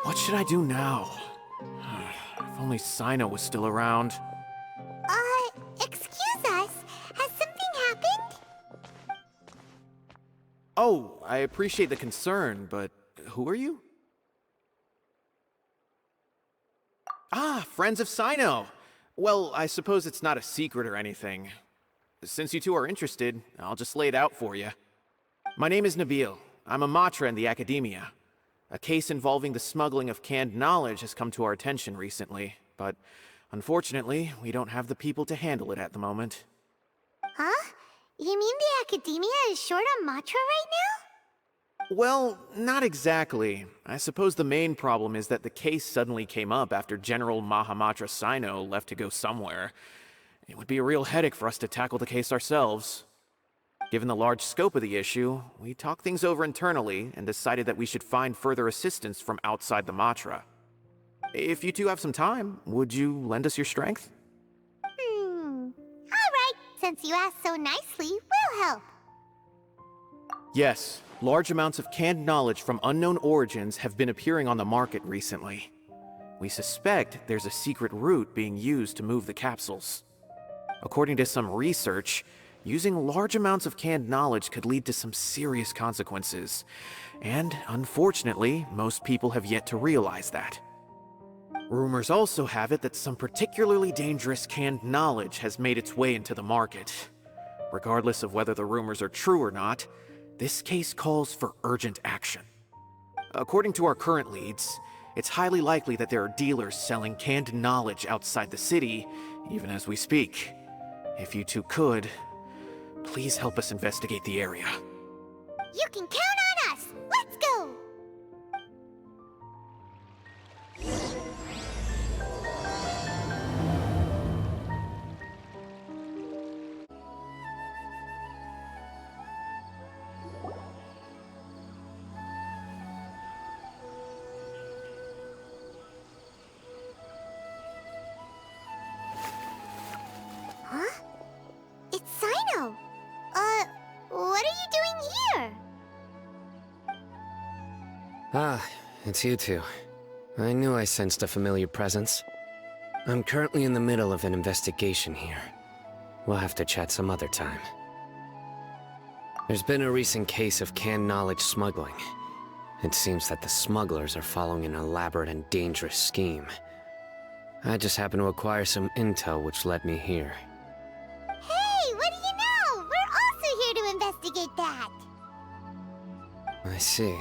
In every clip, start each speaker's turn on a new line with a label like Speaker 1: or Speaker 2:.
Speaker 1: What should I do now? If only Cyno was still around.
Speaker 2: Excuse us. Has something happened?
Speaker 1: Oh, I appreciate the concern, but who are you? Ah, friends of Cyno! Well, I suppose it's not a secret or anything. Since you two are interested, I'll just lay it out for you. My name is Nabil. I'm a matra in the academia. A case involving the smuggling of canned knowledge has come to our attention recently, but unfortunately, we don't have the people to handle it at the moment.
Speaker 2: Huh? You mean the academia is short on matra right now?
Speaker 1: Well, not exactly. I suppose the main problem is that the case suddenly came up after General Mahamatra Cyno left to go somewhere. It would be a real headache for us to tackle the case ourselves. Given the large scope of the issue, we talked things over internally and decided that we should find further assistance from outside the Matra. If you two have some time, would you lend us your strength?
Speaker 2: Alright, since you asked so nicely, we'll help.
Speaker 1: Yes, large amounts of canned knowledge from unknown origins have been appearing on the market recently. We suspect there's a secret route being used to move the capsules. According to some research, using large amounts of canned knowledge could lead to some serious consequences, and unfortunately, most people have yet to realize that. Rumors also have it that some particularly dangerous canned knowledge has made its way into the market. Regardless of whether the rumors are true or not, this case calls for urgent action. According to our current leads, it's highly likely that there are dealers selling canned knowledge outside the city, even as we speak. If you two could, please help us investigate the area.
Speaker 2: You can count on us! Let's go! Huh? It's Cyno! What are you doing here?
Speaker 3: Ah, it's you two. I knew I sensed a familiar presence. I'm currently in the middle of an investigation here. We'll have to chat some other time. There's been a recent case of canned knowledge smuggling. It seems that the smugglers are following an elaborate and dangerous scheme. I just happened to acquire some intel which led me here.
Speaker 2: Hey, what do you know? We're also here to investigate that.
Speaker 3: I see.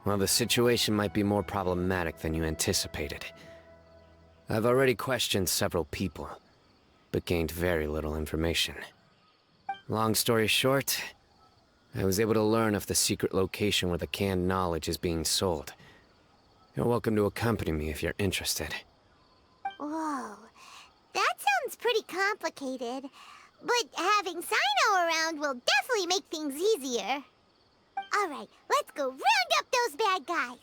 Speaker 3: Well, the situation might be more problematic than you anticipated. I've already questioned several people, but gained very little information. Long story short, I was able to learn of the secret location where the canned knowledge is being sold. You're welcome to accompany me if you're interested.
Speaker 2: Whoa, that sounds pretty complicated. But having Cyno around will definitely make things easier. Alright, let's go round up those bad guys.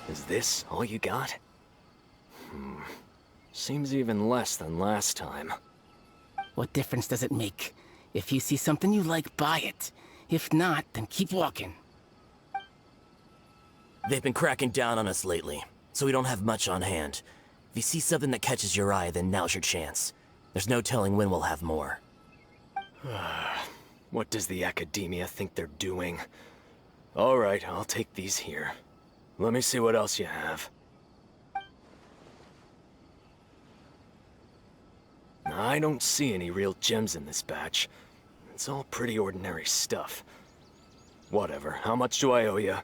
Speaker 4: Is this all you got? Seems even less than last time.
Speaker 5: What difference does it make? If you see something you like, buy it. If not, then keep walking.
Speaker 6: They've been cracking down on us lately, so we don't have much on hand. If you see something that catches your eye, then now's your chance. There's no telling when we'll have more.
Speaker 4: What does the academia think they're doing? Alright, I'll take these here. Let me see what else you have. I don't see any real gems in this batch. It's all pretty ordinary stuff. Whatever, how much do I owe you?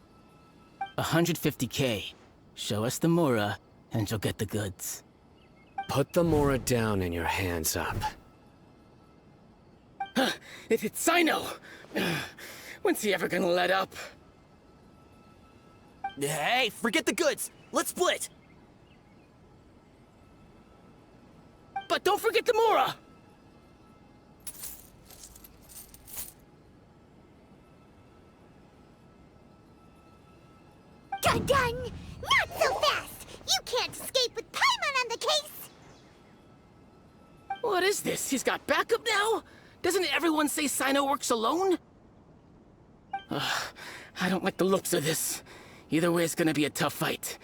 Speaker 5: 150K. Show us the Mora, and you'll get the goods.
Speaker 3: Put the Mora down and your hands up.
Speaker 5: It's Cyno! When's he ever gonna let up?
Speaker 6: Hey, forget the goods! Let's split!
Speaker 5: But don't forget the Mora!
Speaker 2: Dun-dun! Not so fast! You can't escape with Paimon on the case!
Speaker 5: What is this? He's got backup now? Doesn't everyone say Cyno works alone? I don't like the looks of this. Either way, it's gonna be a tough fight.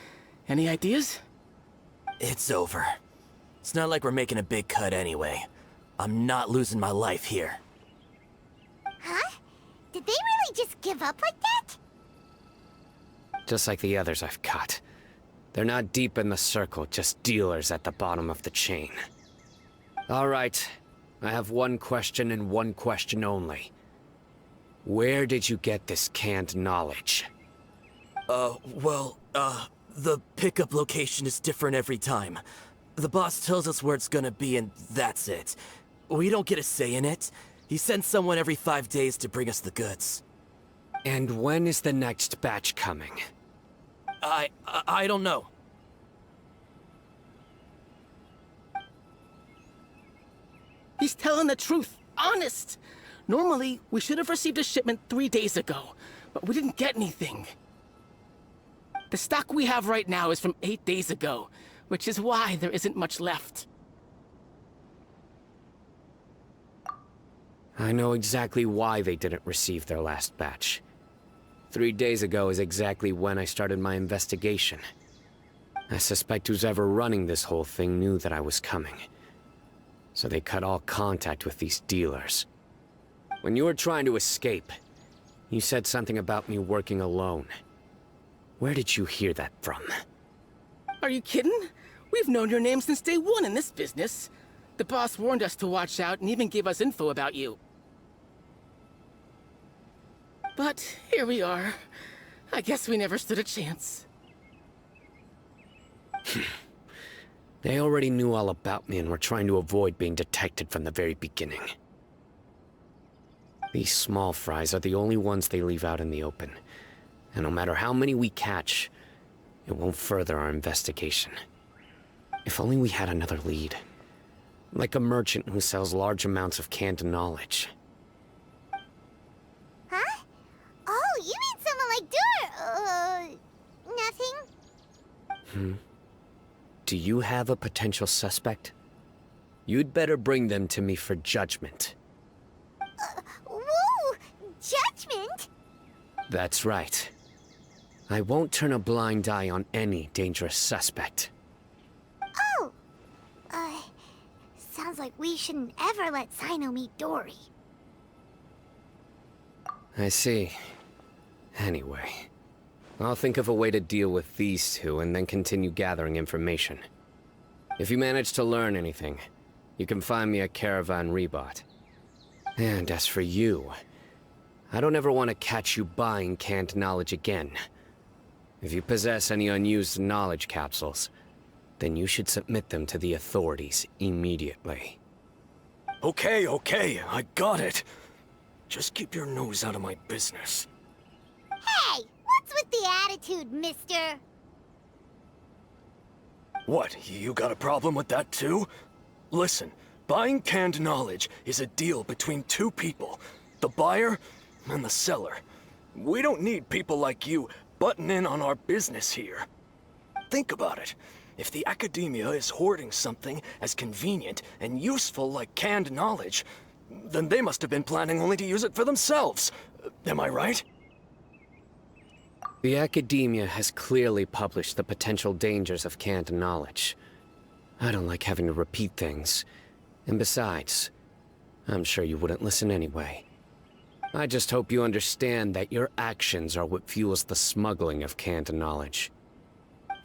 Speaker 5: Any ideas?
Speaker 6: It's over. It's not like we're making a big cut anyway. I'm not losing my life here.
Speaker 2: Huh? Did they really just give up like that?
Speaker 3: Just like the others I've caught. They're not deep in the circle, just dealers at the bottom of the chain. All right, I have one question and one question only. Where did you get this canned knowledge?
Speaker 6: The pickup location is different every time. The boss tells us where it's gonna be and that's it. We don't get a say in it. He sends someone every 5 days to bring us the goods.
Speaker 3: And when is the next batch coming?
Speaker 6: I don't know.
Speaker 5: He's telling the truth. Honest. Normally, we should have received a shipment 3 days ago, but we didn't get anything. The stock we have right now is from 8 days ago, which is why there isn't much left.
Speaker 3: I know exactly why they didn't receive their last batch. 3 days ago is exactly when I started my investigation. I suspect who's ever running this whole thing knew that I was coming. So they cut all contact with these dealers. When you were trying to escape, you said something about me working alone. Where did you hear that from?
Speaker 5: Are you kidding? We've known your name since day one in this business. The boss warned us to watch out and even gave us info about you. But here we are. I guess we never stood a chance.
Speaker 3: They already knew all about me and were trying to avoid being detected from the very beginning. These small fries are the only ones they leave out in the open. And no matter how many we catch, it won't further our investigation. If only we had another lead. Like a merchant who sells large amounts of canned knowledge.
Speaker 2: Huh? Oh, you mean someone like nothing?
Speaker 3: Do you have a potential suspect? You'd better bring them to me for judgment.
Speaker 2: Whoa! Judgment?
Speaker 3: That's right. I won't turn a blind eye on any dangerous suspect.
Speaker 2: Oh! Sounds like we shouldn't ever let Cyno meet Dory.
Speaker 3: I see. Anyway, I'll think of a way to deal with these two and then continue gathering information. If you manage to learn anything, you can find me a Caravan Rebot. And as for you, I don't ever want to catch you buying canned knowledge again. If you possess any unused knowledge capsules, then you should submit them to the authorities immediately.
Speaker 4: Okay, I got it. Just keep your nose out of my business.
Speaker 2: Hey! What's with the attitude, mister?
Speaker 4: What, you got a problem with that too? Listen, buying canned knowledge is a deal between two people, the buyer and the seller. We don't need people like you butting in on our business here. Think about it. If the academia is hoarding something as convenient and useful like canned knowledge, then they must have been planning only to use it for themselves. Am I right?
Speaker 3: The academia has clearly published the potential dangers of canned knowledge. I don't like having to repeat things. And besides, I'm sure you wouldn't listen anyway. I just hope you understand that your actions are what fuels the smuggling of canned knowledge.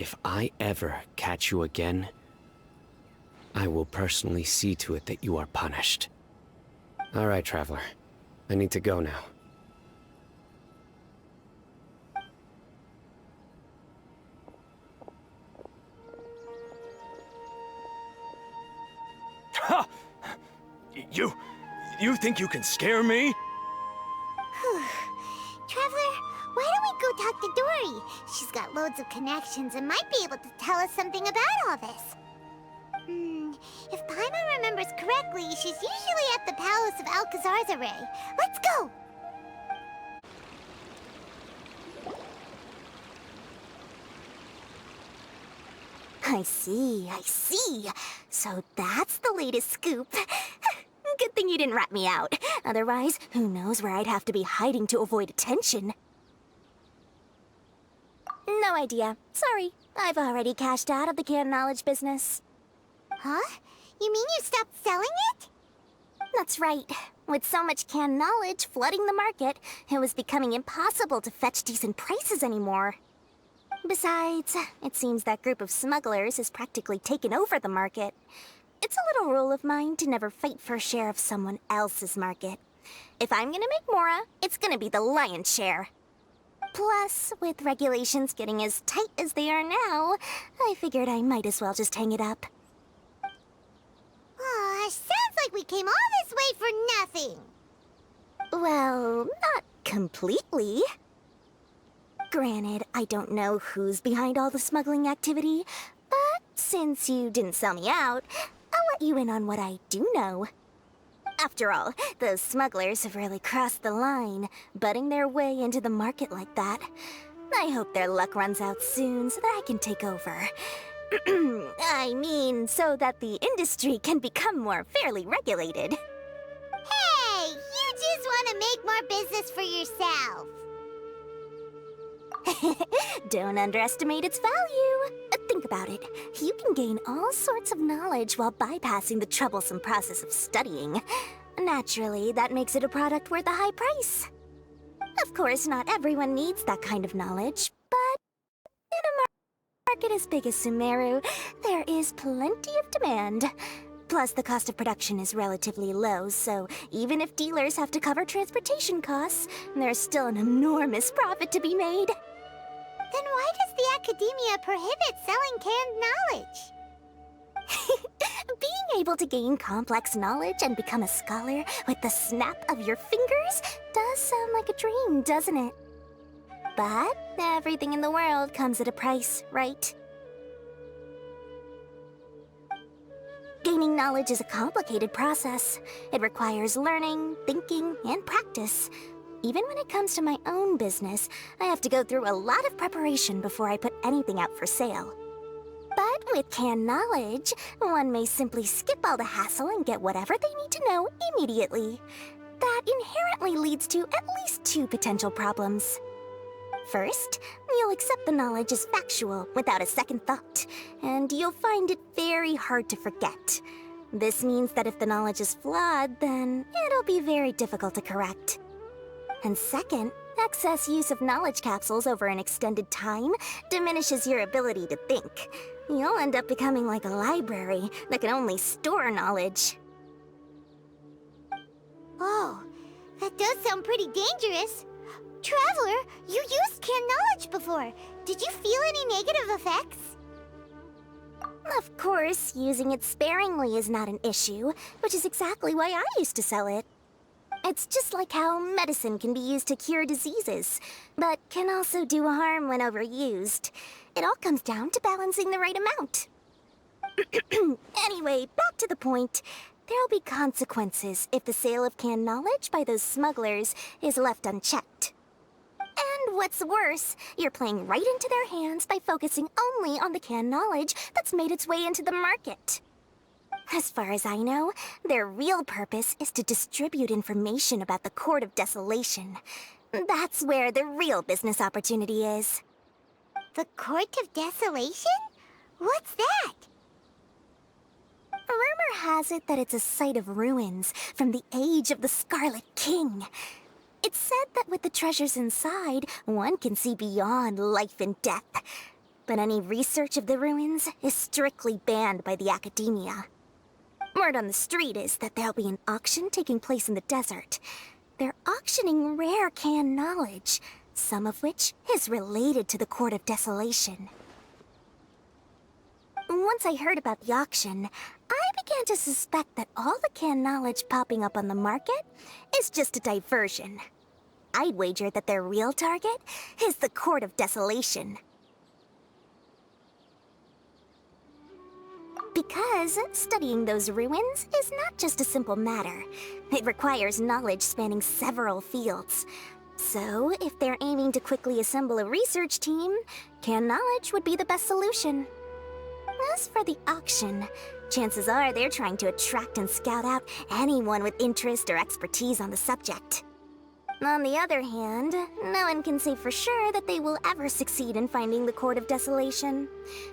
Speaker 3: If I ever catch you again, I will personally see to it that you are punished. All right, Traveler. I need to go now.
Speaker 4: Ha! You think you can scare me?
Speaker 2: Traveler, why don't we go talk to Dory? She's got loads of connections and might be able to tell us something about all this. If Paimon remembers correctly, she's usually at the Palace of Alcazar's array. Let's go! I see. So that's the latest scoop. Good thing you
Speaker 7: you didn't rat me out. Otherwise, who knows where I'd have to be hiding to avoid attention. No idea. Sorry. I've already cashed out of the canned knowledge business.
Speaker 2: Huh? You mean you stopped selling it?
Speaker 7: That's right. With so much canned knowledge flooding the market, it was becoming impossible to fetch decent prices anymore. Besides, it seems that group of smugglers has practically taken over the market. It's a little rule of mine to never fight for a share of someone else's market. If I'm gonna make Mora, it's gonna be the lion's share. Plus, with regulations getting as tight as they are now, I figured I might as well just hang it up.
Speaker 2: Aw, sounds like we came all this way for nothing.
Speaker 7: Well, not completely. Granted, I don't know who's behind all the smuggling activity, but since you didn't sell me out, I'll let you in on what I do know. After all, those smugglers have really crossed the line, butting their way into the market like that. I hope their luck runs out soon so that I can take over. I mean, so that the industry can become more fairly regulated.
Speaker 2: Hey, you just want to make more business for yourself.
Speaker 7: Don't underestimate its value. Think about it. You can gain all sorts of knowledge while bypassing the troublesome process of studying. Naturally, that makes it a product worth a high price. Of course, not everyone needs that kind of knowledge, but in a market as big as Sumeru, there is plenty of demand. Plus, the cost of production is relatively low, so even if dealers have to cover transportation costs, there's still an enormous profit to be made.
Speaker 2: Then why does the academia prohibit selling canned knowledge?
Speaker 7: Being able to gain complex knowledge and become a scholar with the snap of your fingers does sound like a dream, doesn't it? But everything in the world comes at a price, right? Gaining knowledge is a complicated process. It requires learning, thinking, and practice. Even when it comes to my own business, I have to go through a lot of preparation before I put anything out for sale. But with canned knowledge, one may simply skip all the hassle and get whatever they need to know immediately. That inherently leads to at least two potential problems. First, you'll accept the knowledge as factual without a second thought, and you'll find it very hard to forget. This means that if the knowledge is flawed, then it'll be very difficult to correct. And second, excess use of knowledge capsules over an extended time diminishes your ability to think. You'll end up becoming like a library that can only store knowledge.
Speaker 2: Oh, that does sound pretty dangerous. Traveler, you used canned knowledge before. Did you feel any negative effects?
Speaker 7: Of course, using it sparingly is not an issue, which is exactly why I used to sell it. It's just like how medicine can be used to cure diseases, but can also do harm when overused. It all comes down to balancing the right amount. Anyway, back to the point. There'll be consequences if the sale of canned knowledge by those smugglers is left unchecked. And what's worse, you're playing right into their hands by focusing only on the canned knowledge that's made its way into the market. As far as I know, their real purpose is to distribute information about the Court of Desolation. That's where the real business opportunity is.
Speaker 2: The Court of Desolation? What's that?
Speaker 7: Rumor has it that it's a site of ruins from the age of the Scarlet King. It's said that with the treasures inside, one can see beyond life and death. But any research of the ruins is strictly banned by the academia. Word on the street is that there'll be an auction taking place in the desert. They're auctioning rare canned knowledge, some of which is related to the Court of Desolation. Once I heard about the auction, I began to suspect that all the canned knowledge popping up on the market is just a diversion. I'd wager that their real target is the Court of Desolation. Because studying those ruins is not just a simple matter. It requires knowledge spanning several fields. So, if they're aiming to quickly assemble a research team, canned knowledge would be the best solution. As for the auction, Chances are they're trying to attract and scout out anyone with interest or expertise on the subject. On the other hand, no one can say for sure that they will ever succeed in finding the Court of Desolation.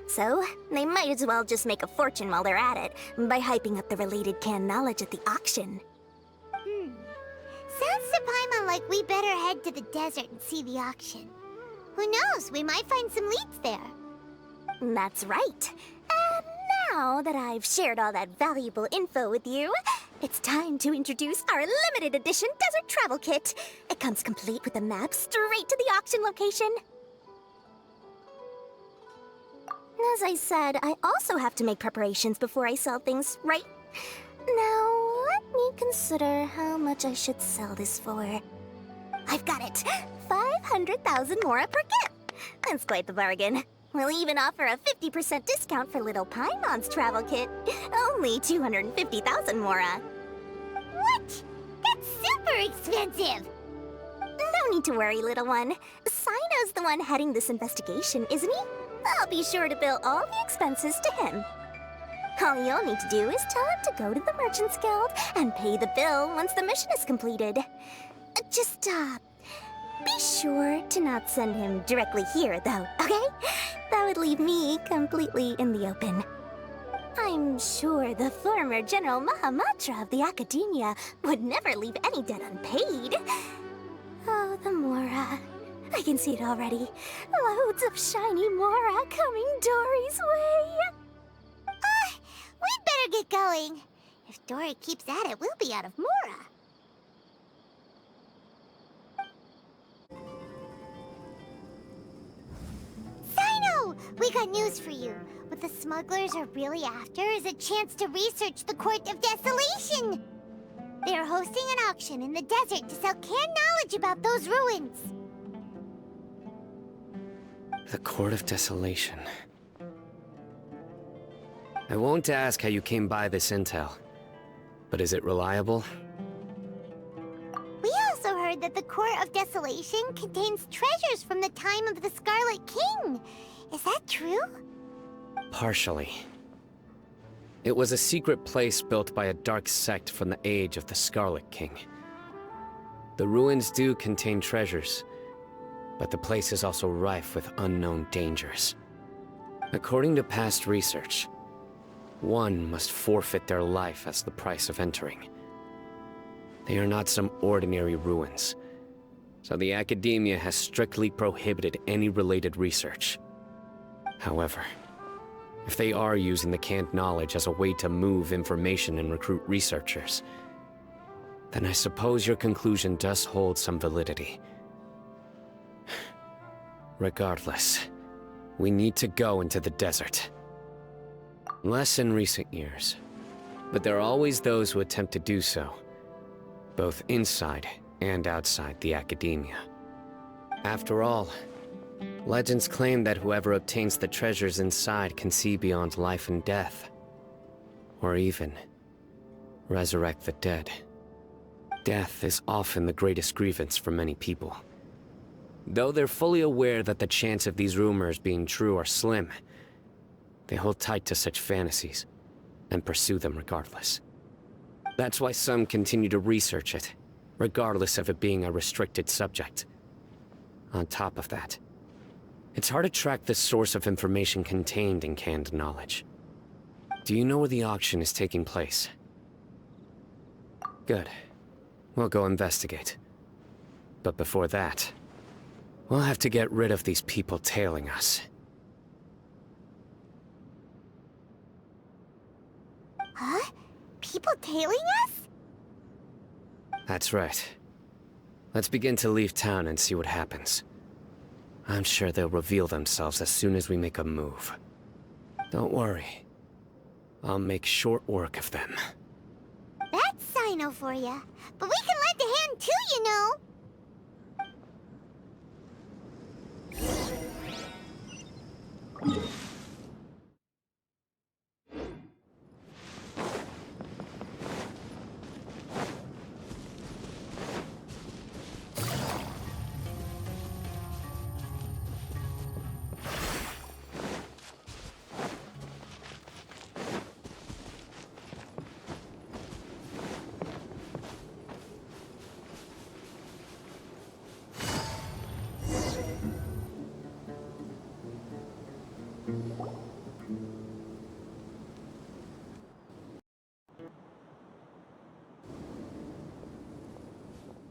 Speaker 7: So, they might as well just make a fortune while they're at it by hyping up the related canned knowledge at the auction.
Speaker 2: Sounds to Paimon like we better head to the desert and see the auction. Who knows, we might find some leads there.
Speaker 7: That's right. And now that I've shared all that valuable info with you, it's time to introduce our limited edition desert travel kit. It comes complete with a map straight to the auction location. As I said, I also have to make preparations before I sell things, right? Now, let me consider how much I should sell this for. I've got it! 500,000 mora per kit! That's quite the bargain. We'll even offer a 50% discount for little Paimon's travel kit. Only 250,000 mora.
Speaker 2: What? That's super expensive!
Speaker 7: No need to worry, little one. Cyno's the one heading this investigation, isn't he? I'll be sure to bill all the expenses to him. All you'll need to do is tell him to go to the Merchants Guild and pay the bill once the mission is completed. Just, be sure to not send him directly here, though, okay? That would leave me completely in the open. I'm sure the former General Mahamatra of the Academia would never leave any debt unpaid. Oh, the Mora. I can see it already. Loads of shiny Mora coming Dory's way.
Speaker 2: We'd better get going. If Dory keeps at it, we'll be out of Mora. Cyno! We got news for you. What the smugglers are really after is a chance to research the Court of Desolation. They're hosting an auction in the desert to sell canned knowledge about those ruins.
Speaker 3: The Court of Desolation. I won't ask how you came by this intel, but is it reliable?
Speaker 2: We also heard that the Court of Desolation contains treasures from the time of the Scarlet King. Is that true?
Speaker 3: Partially. It was a secret place built by a dark sect from the age of the Scarlet King. The ruins do contain treasures, but the place is also rife with unknown dangers. According to past research, one must forfeit their life as the price of entering. They are not some ordinary ruins, so the Academia has strictly prohibited any related research. However, if they are using the canned knowledge as a way to move information and recruit researchers, then I suppose your conclusion does hold some validity. Regardless, we need to go into the desert. Less in recent years, but there are always those who attempt to do so, both inside and outside the Academia. After all, legends claim that whoever obtains the treasures inside can see beyond life and death, or even resurrect the dead. Death is often the greatest grievance for many people. Though they're fully aware that the chance of these rumors being true are slim, they hold tight to such fantasies and pursue them regardless. That's why some continue to research it, regardless of it being a restricted subject. On top of that, it's hard to track the source of information contained in canned knowledge. Do you know where the auction is taking place? Good. We'll go investigate. But before that, we'll have to get rid of these people tailing us.
Speaker 2: Huh? People tailing us?
Speaker 3: That's right. Let's begin to leave town and see what happens. I'm sure they'll reveal themselves as soon as we make a move. Don't worry. I'll make short work of them.
Speaker 2: That's Cyno for ya. But we can lend a hand too, you know.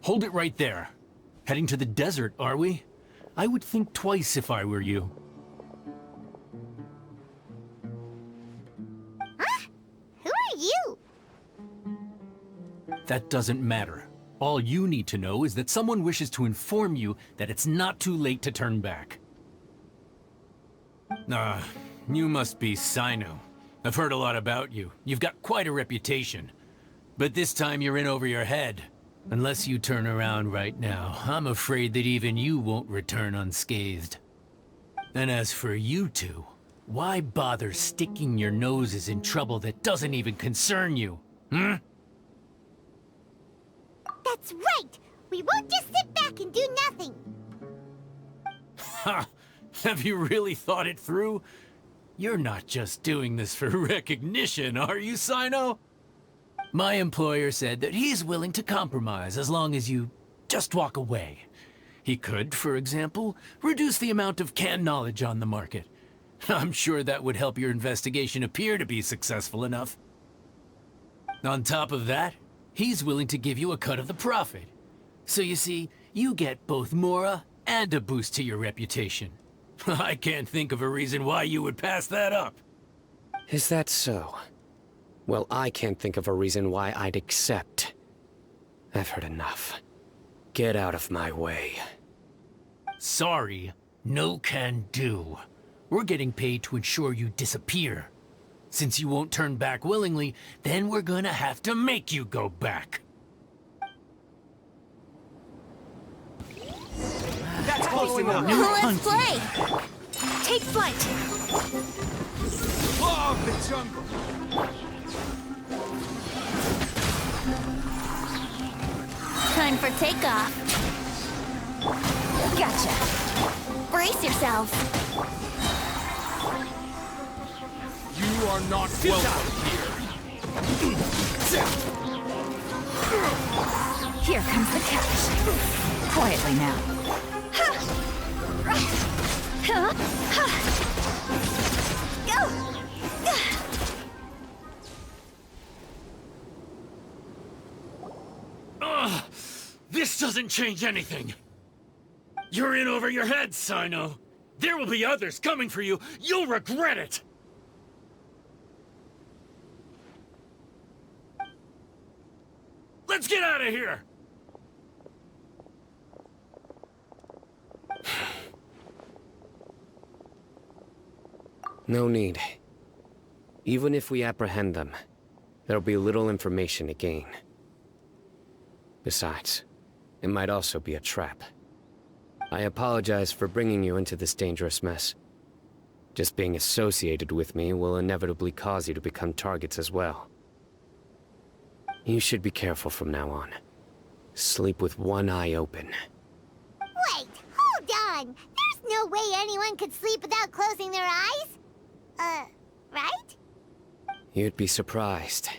Speaker 8: Hold it right there. Heading to the desert, are we? I would think twice if I were you.
Speaker 2: Huh? Who are you?
Speaker 8: That doesn't matter. All you need to know is that someone wishes to inform you that it's not too late to turn back. You must be Cyno. I've heard a lot about you. You've got quite a reputation. But this time you're in over your head. Unless you turn around right now, I'm afraid that even you won't return unscathed. And as for you two, why bother sticking your noses in trouble that doesn't even concern you? Hmm?
Speaker 2: That's right! We won't just sit back and do nothing!
Speaker 8: Ha! Have you really thought it through? You're not just doing this for recognition, are you, Cyno? My employer said that he's willing to compromise as long as you just walk away. He could, for example, reduce the amount of canned knowledge on the market. I'm sure that would help your investigation appear to be successful enough. On top of that, he's willing to give you a cut of the profit. So you see, you get both Mora and a boost to your reputation. I can't think of a reason why you would pass that up.
Speaker 3: Is that so? Well, I can't think of a reason why I'd accept. I've heard enough. Get out of my way.
Speaker 8: Sorry, no can do. We're getting paid to ensure you disappear. Since you won't turn back willingly, then we're gonna have to make you go back.
Speaker 6: That's close enough.
Speaker 7: Let's play! Take flight!
Speaker 6: Law of the jungle.
Speaker 7: Time for takeoff. Gotcha. Brace yourselves.
Speaker 6: You are not welcome here.
Speaker 9: Here comes the catch. Quietly now.
Speaker 8: This doesn't change anything. You're in over your head, Cyno. There will be others coming for you. You'll regret it. Let's get out of here!
Speaker 3: No need. Even if we apprehend them, there'll be little information to gain. Besides, it might also be a trap. I apologize for bringing you into this dangerous mess. Just being associated with me will inevitably cause you to become targets as well. You should be careful from now on. Sleep with one eye open.
Speaker 2: Wait, hold on! There's no way anyone could sleep without closing their eyes? Right?
Speaker 3: You'd be surprised.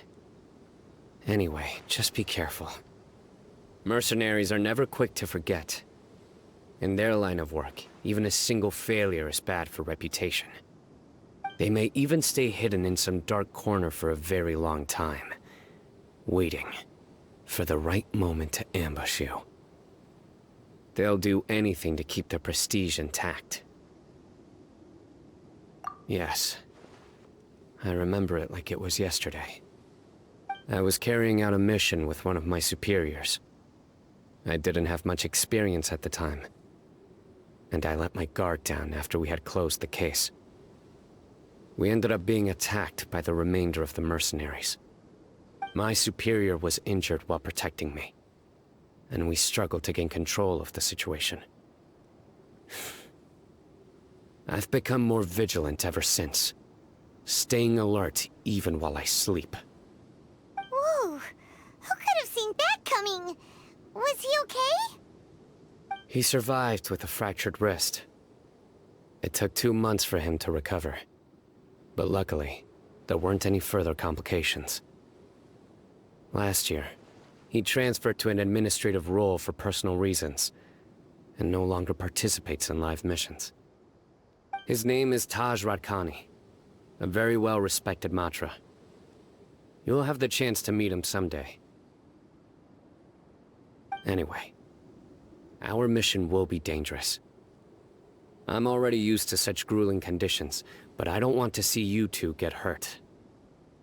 Speaker 3: Anyway, just be careful. Mercenaries are never quick to forget. In their line of work, even a single failure is bad for reputation. They may even stay hidden in some dark corner for a very long time, waiting for the right moment to ambush you. They'll do anything to keep their prestige intact. Yes, I remember it like it was yesterday. I was carrying out a mission with one of my superiors. I didn't have much experience at the time, and I let my guard down after we had closed the case. We ended up being attacked by the remainder of the mercenaries. My superior was injured while protecting me, and we struggled to gain control of the situation. I've become more vigilant ever since, staying alert even while I sleep.
Speaker 2: Whoa! Who could have seen that coming? Was he okay?
Speaker 3: He survived with a fractured wrist. It took 2 months for him to recover. But luckily, there weren't any further complications. Last year, he transferred to an administrative role for personal reasons, and no longer participates in live missions. His name is Taj Radkani, a very well-respected Matra. You'll have the chance to meet him someday. Anyway, our mission will be dangerous. I'm already used to such grueling conditions, but I don't want to see you two get hurt.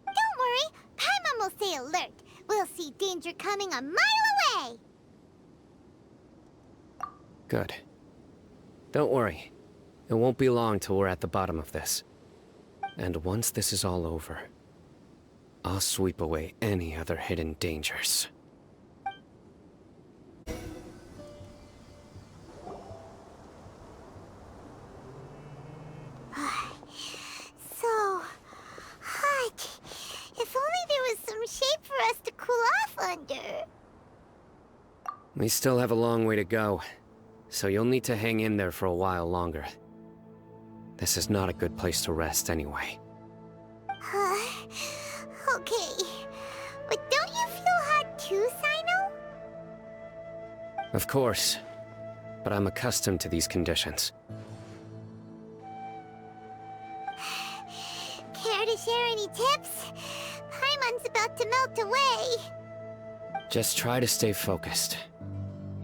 Speaker 2: Don't worry, Paimon will stay alert. We'll see danger coming a mile away.
Speaker 3: Good. Don't worry. It won't be long till we're at the bottom of this. And once this is all over, I'll sweep away any other hidden dangers.
Speaker 2: So hot. If only there was some shade for us to cool off under.
Speaker 3: We still have a long way to go, so you'll need to hang in there for a while longer. This is not a good place to rest anyway.
Speaker 2: Okay. But don't you feel hot too, Cyno?
Speaker 3: Of course, but I'm accustomed to these conditions.
Speaker 2: Care to share any tips? Paimon's about to melt away.
Speaker 3: Just try to stay focused.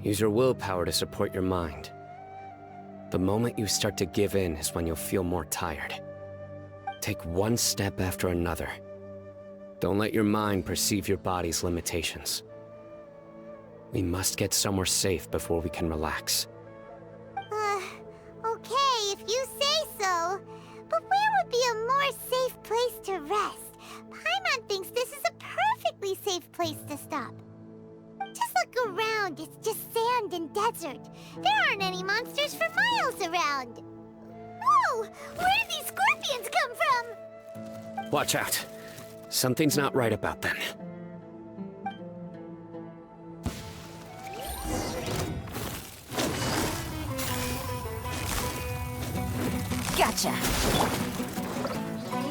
Speaker 3: Use your willpower to support your mind. The moment you start to give in is when you'll feel more tired. Take one step after another. Don't let your mind perceive your body's limitations. We must get somewhere safe before we can relax.
Speaker 2: Okay, if you say so. But where would be a more safe place to rest? Paimon thinks this is a perfectly safe place to stop. Just look around, it's just sand and desert. There aren't any monsters for miles around. Whoa! Where did these scorpions come from?
Speaker 3: Watch out. Something's not right about them.
Speaker 7: Gotcha.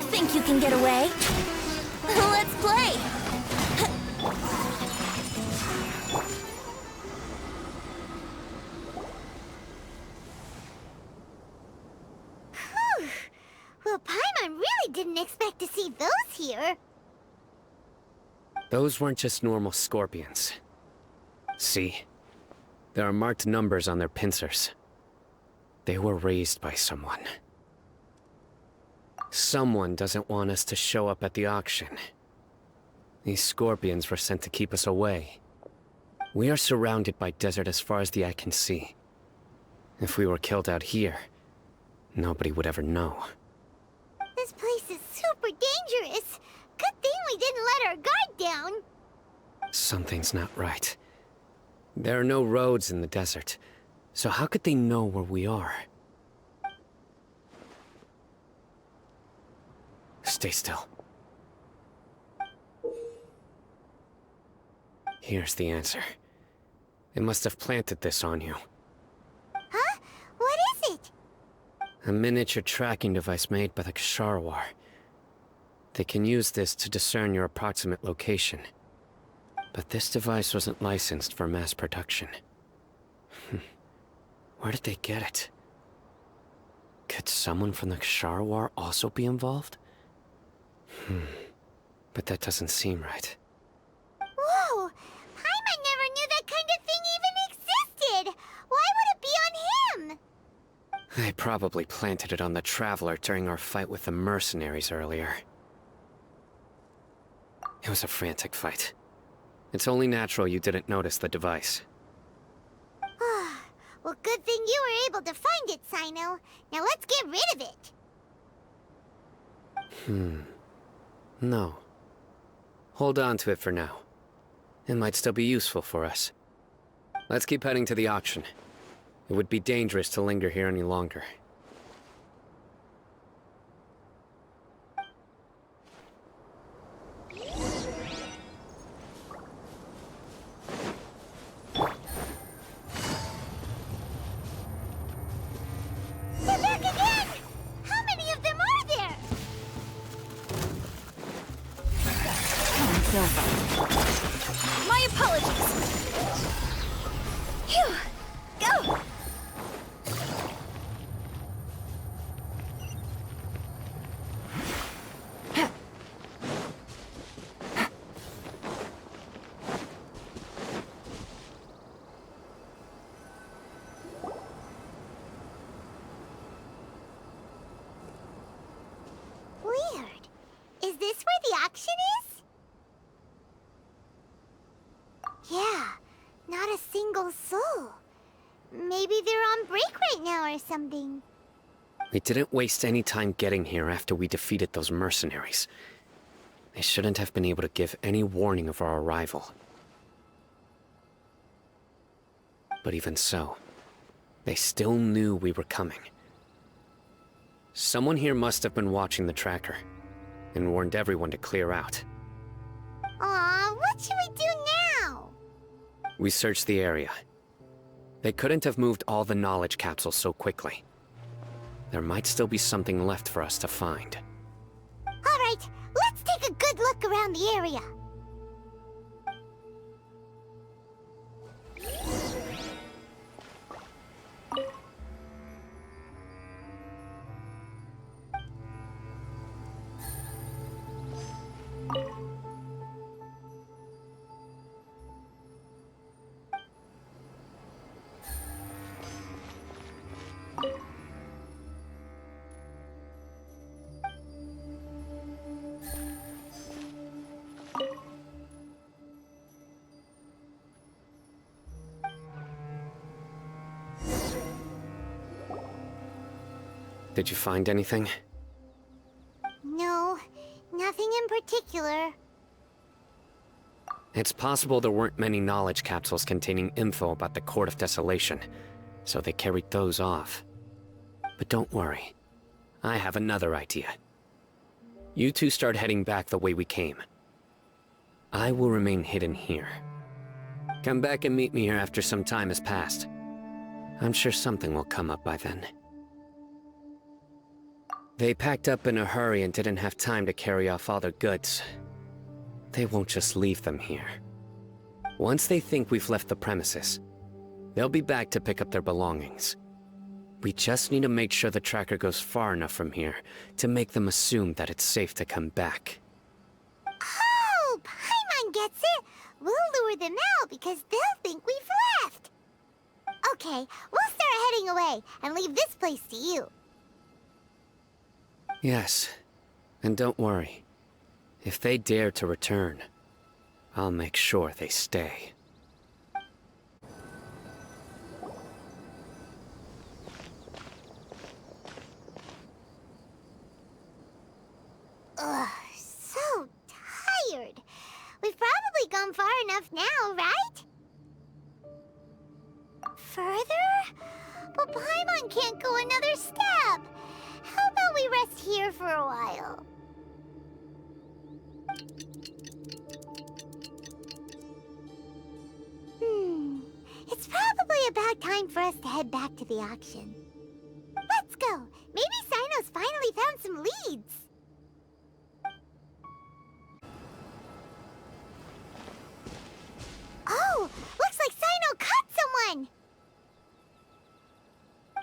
Speaker 7: Think you can get away? Let's play!
Speaker 2: Whew. Well, Paimon really didn't expect to see those here.
Speaker 3: Those weren't just normal scorpions. See? There are marked numbers on their pincers. They were raised by someone. Someone doesn't want us to show up at the auction. These scorpions were sent to keep us away. We are surrounded by desert as far as the eye can see. If we were killed out here, nobody would ever know.
Speaker 2: This place is super dangerous. Good thing we didn't let our guard down.
Speaker 3: Something's not right. There are no roads in the desert, so how could they know where we are? Stay still. Here's the answer. It must have planted this on you.
Speaker 2: Huh? What is it?
Speaker 3: A miniature tracking device made by the Ksharawar. They can use this to discern your approximate location. But this device wasn't licensed for mass production. Where did they get it? Could someone from the Ksharawar also be involved? But that doesn't seem right.
Speaker 2: Whoa! Paimon never knew that kind of thing even existed! Why would it be on him?
Speaker 3: They probably planted it on the Traveler during our fight with the mercenaries earlier. It was a frantic fight. It's only natural you didn't notice the device.
Speaker 2: Well, good thing you were able to find it, Cyno. Now let's get rid of it.
Speaker 3: No. Hold on to it for now. It might still be useful for us. Let's keep heading to the auction. It would be dangerous to linger here any longer.
Speaker 2: They're back again! How many of them are there?
Speaker 9: It's over.
Speaker 7: My apologies! Phew! Go!
Speaker 2: Yeah, not a single soul. Maybe they're on break right now or something.
Speaker 3: We didn't waste any time getting here after we defeated those mercenaries. They shouldn't have been able to give any warning of our arrival. But even so, they still knew we were coming. Someone here must have been watching the tracker, and warned everyone to clear out.
Speaker 2: Aw, what should we do now?
Speaker 3: We searched the area. They couldn't have moved all the knowledge capsules so quickly. There might still be something left for us to find.
Speaker 2: Alright, let's take a good look around the area.
Speaker 3: Did you find anything?
Speaker 2: No, nothing in particular.
Speaker 3: It's possible there weren't many knowledge capsules containing info about the Court of Desolation, so they carried those off. But don't worry. I have another idea. You two start heading back the way we came. I will remain hidden here. Come back and meet me here after some time has passed. I'm sure something will come up by then. They packed up in a hurry and didn't have time to carry off all their goods. They won't just leave them here. Once they think we've left the premises, they'll be back to pick up their belongings. We just need to make sure the tracker goes far enough from here to make them assume that it's safe to come back.
Speaker 2: Oh, Paimon gets it! We'll lure them out because they'll think we've left. Okay, we'll start heading away and leave this place to you.
Speaker 3: Yes, and don't worry. If they dare to return, I'll make sure they stay.
Speaker 2: Ugh, so tired. We've probably gone far enough now, right? Further? But Paimon can't go another step. How about we rest here for a while? It's probably about time for us to head back to the auction. Let's go. Maybe Cyno's finally found some leads. Oh, looks like Cyno caught someone.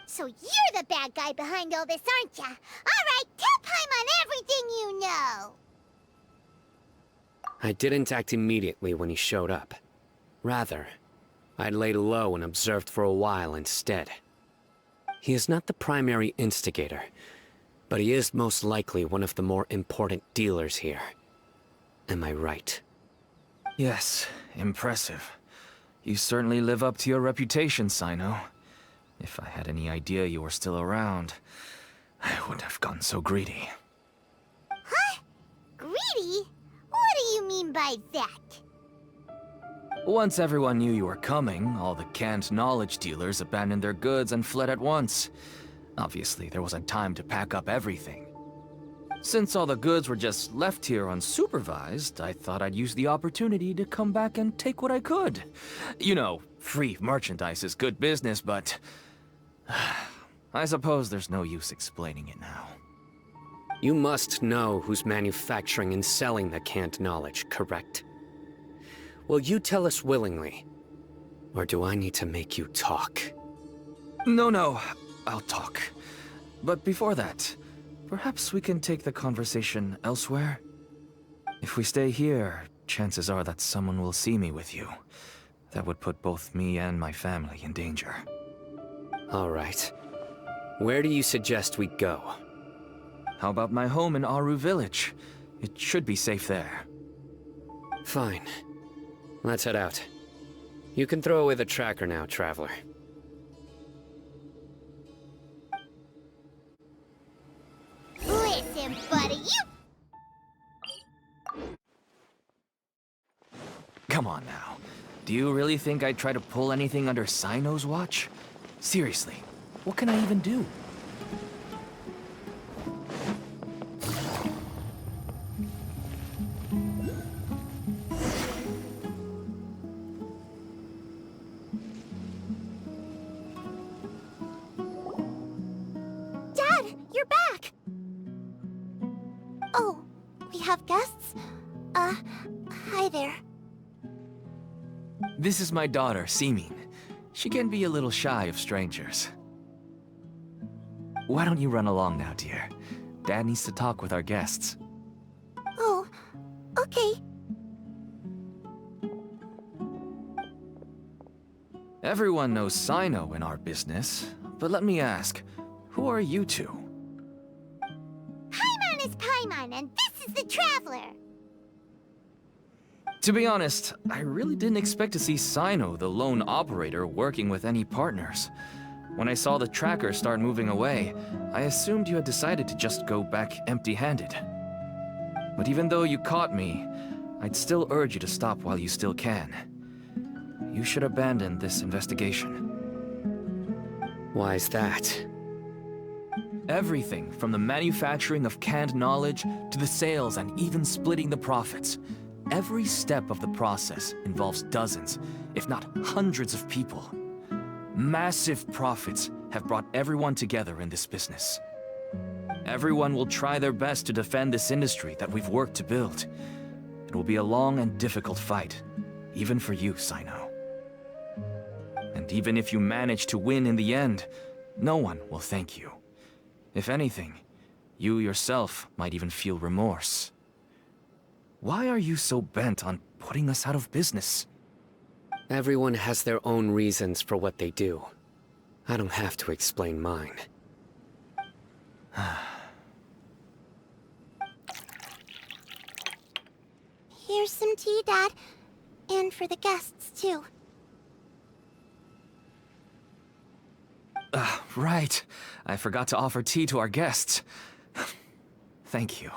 Speaker 2: So you're the bad guy behind all this, aren't ya? All right, tell Paimon everything you know.
Speaker 3: I didn't act immediately when he showed up. Rather, I laid low and observed for a while instead. He is not the primary instigator, but he is most likely one of the more important dealers here. Am I right?
Speaker 10: Yes, impressive. You certainly live up to your reputation, Cyno. If I had any idea you were still around, I wouldn't have gotten so greedy.
Speaker 2: Huh? Greedy? What do you mean by that?
Speaker 10: Once everyone knew you were coming, all the canned knowledge dealers abandoned their goods and fled at once. Obviously, there wasn't time to pack up everything. Since all the goods were just left here unsupervised, I thought I'd use the opportunity to come back and take what I could. You know, free merchandise is good business, but I suppose there's no use explaining it now.
Speaker 3: You must know who's manufacturing and selling the canned knowledge, correct? Will you tell us willingly? Or do I need to make you talk?
Speaker 10: No, I'll talk. But before that, perhaps we can take the conversation elsewhere? If we stay here, chances are that someone will see me with you. That would put both me and my family in danger.
Speaker 3: All right. Where do you suggest we go?
Speaker 10: How about my home in Aru Village? It should be safe there.
Speaker 3: Fine. Let's head out. You can throw away the tracker now, Traveler.
Speaker 2: Listen, buddy,
Speaker 10: Come on now. Do you really think I'd try to pull anything under Cyno's watch? Seriously, what can I even do?
Speaker 2: Dad, you're back! Oh, we have guests? Hi there.
Speaker 10: This is my daughter, Simin. She can be a little shy of strangers. Why don't you run along now, dear? Dad needs to talk with our guests.
Speaker 2: Oh, okay.
Speaker 10: Everyone knows Cyno in our business, but let me ask, who are you two?
Speaker 2: Paimon is Paimon, and this is the Traveler.
Speaker 10: To be honest, I really didn't expect to see Cyno, the lone operator, working with any partners. When I saw the tracker start moving away, I assumed you had decided to just go back empty-handed. But even though you caught me, I'd still urge you to stop while you still can. You should abandon this investigation.
Speaker 3: Why is that?
Speaker 10: Everything from the manufacturing of canned knowledge to the sales and even splitting the profits. Every step of the process involves dozens, if not hundreds of people. Massive profits have brought everyone together in this business. Everyone will try their best to defend this industry that we've worked to build. It will be a long and difficult fight, even for you, Cyno. And even if you manage to win in the end, no one will thank you. If anything, you yourself might even feel remorse. Why are you so bent on putting us out of business?
Speaker 3: Everyone has their own reasons for what they do. I don't have to explain mine.
Speaker 2: Here's some tea, Dad. And for the guests, too.
Speaker 10: Right. I forgot to offer tea to our guests. Thank you.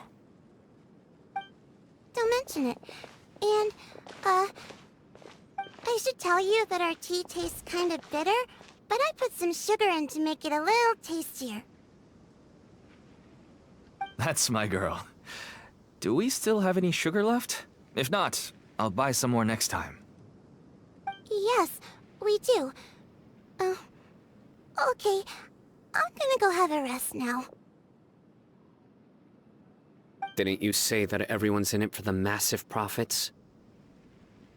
Speaker 2: Don't mention it. And, I should tell you that our tea tastes kind of bitter, but I put some sugar in to make it a little tastier.
Speaker 10: That's my girl. Do we still have any sugar left? If not, I'll buy some more next time.
Speaker 2: Yes, we do. Okay. I'm gonna go have a rest now.
Speaker 3: Didn't you say that everyone's in it for the massive profits?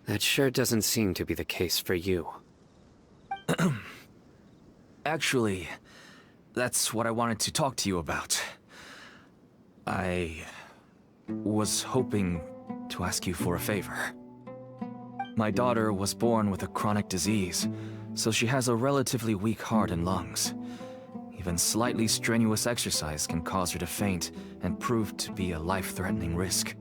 Speaker 3: That sure doesn't seem to be the case for you.
Speaker 10: Actually, that's what I wanted to talk to you about. I was hoping to ask you for a favor. My daughter was born with a chronic disease, so she has a relatively weak heart and lungs. Even slightly strenuous exercise can cause her to faint and prove to be a life-threatening risk.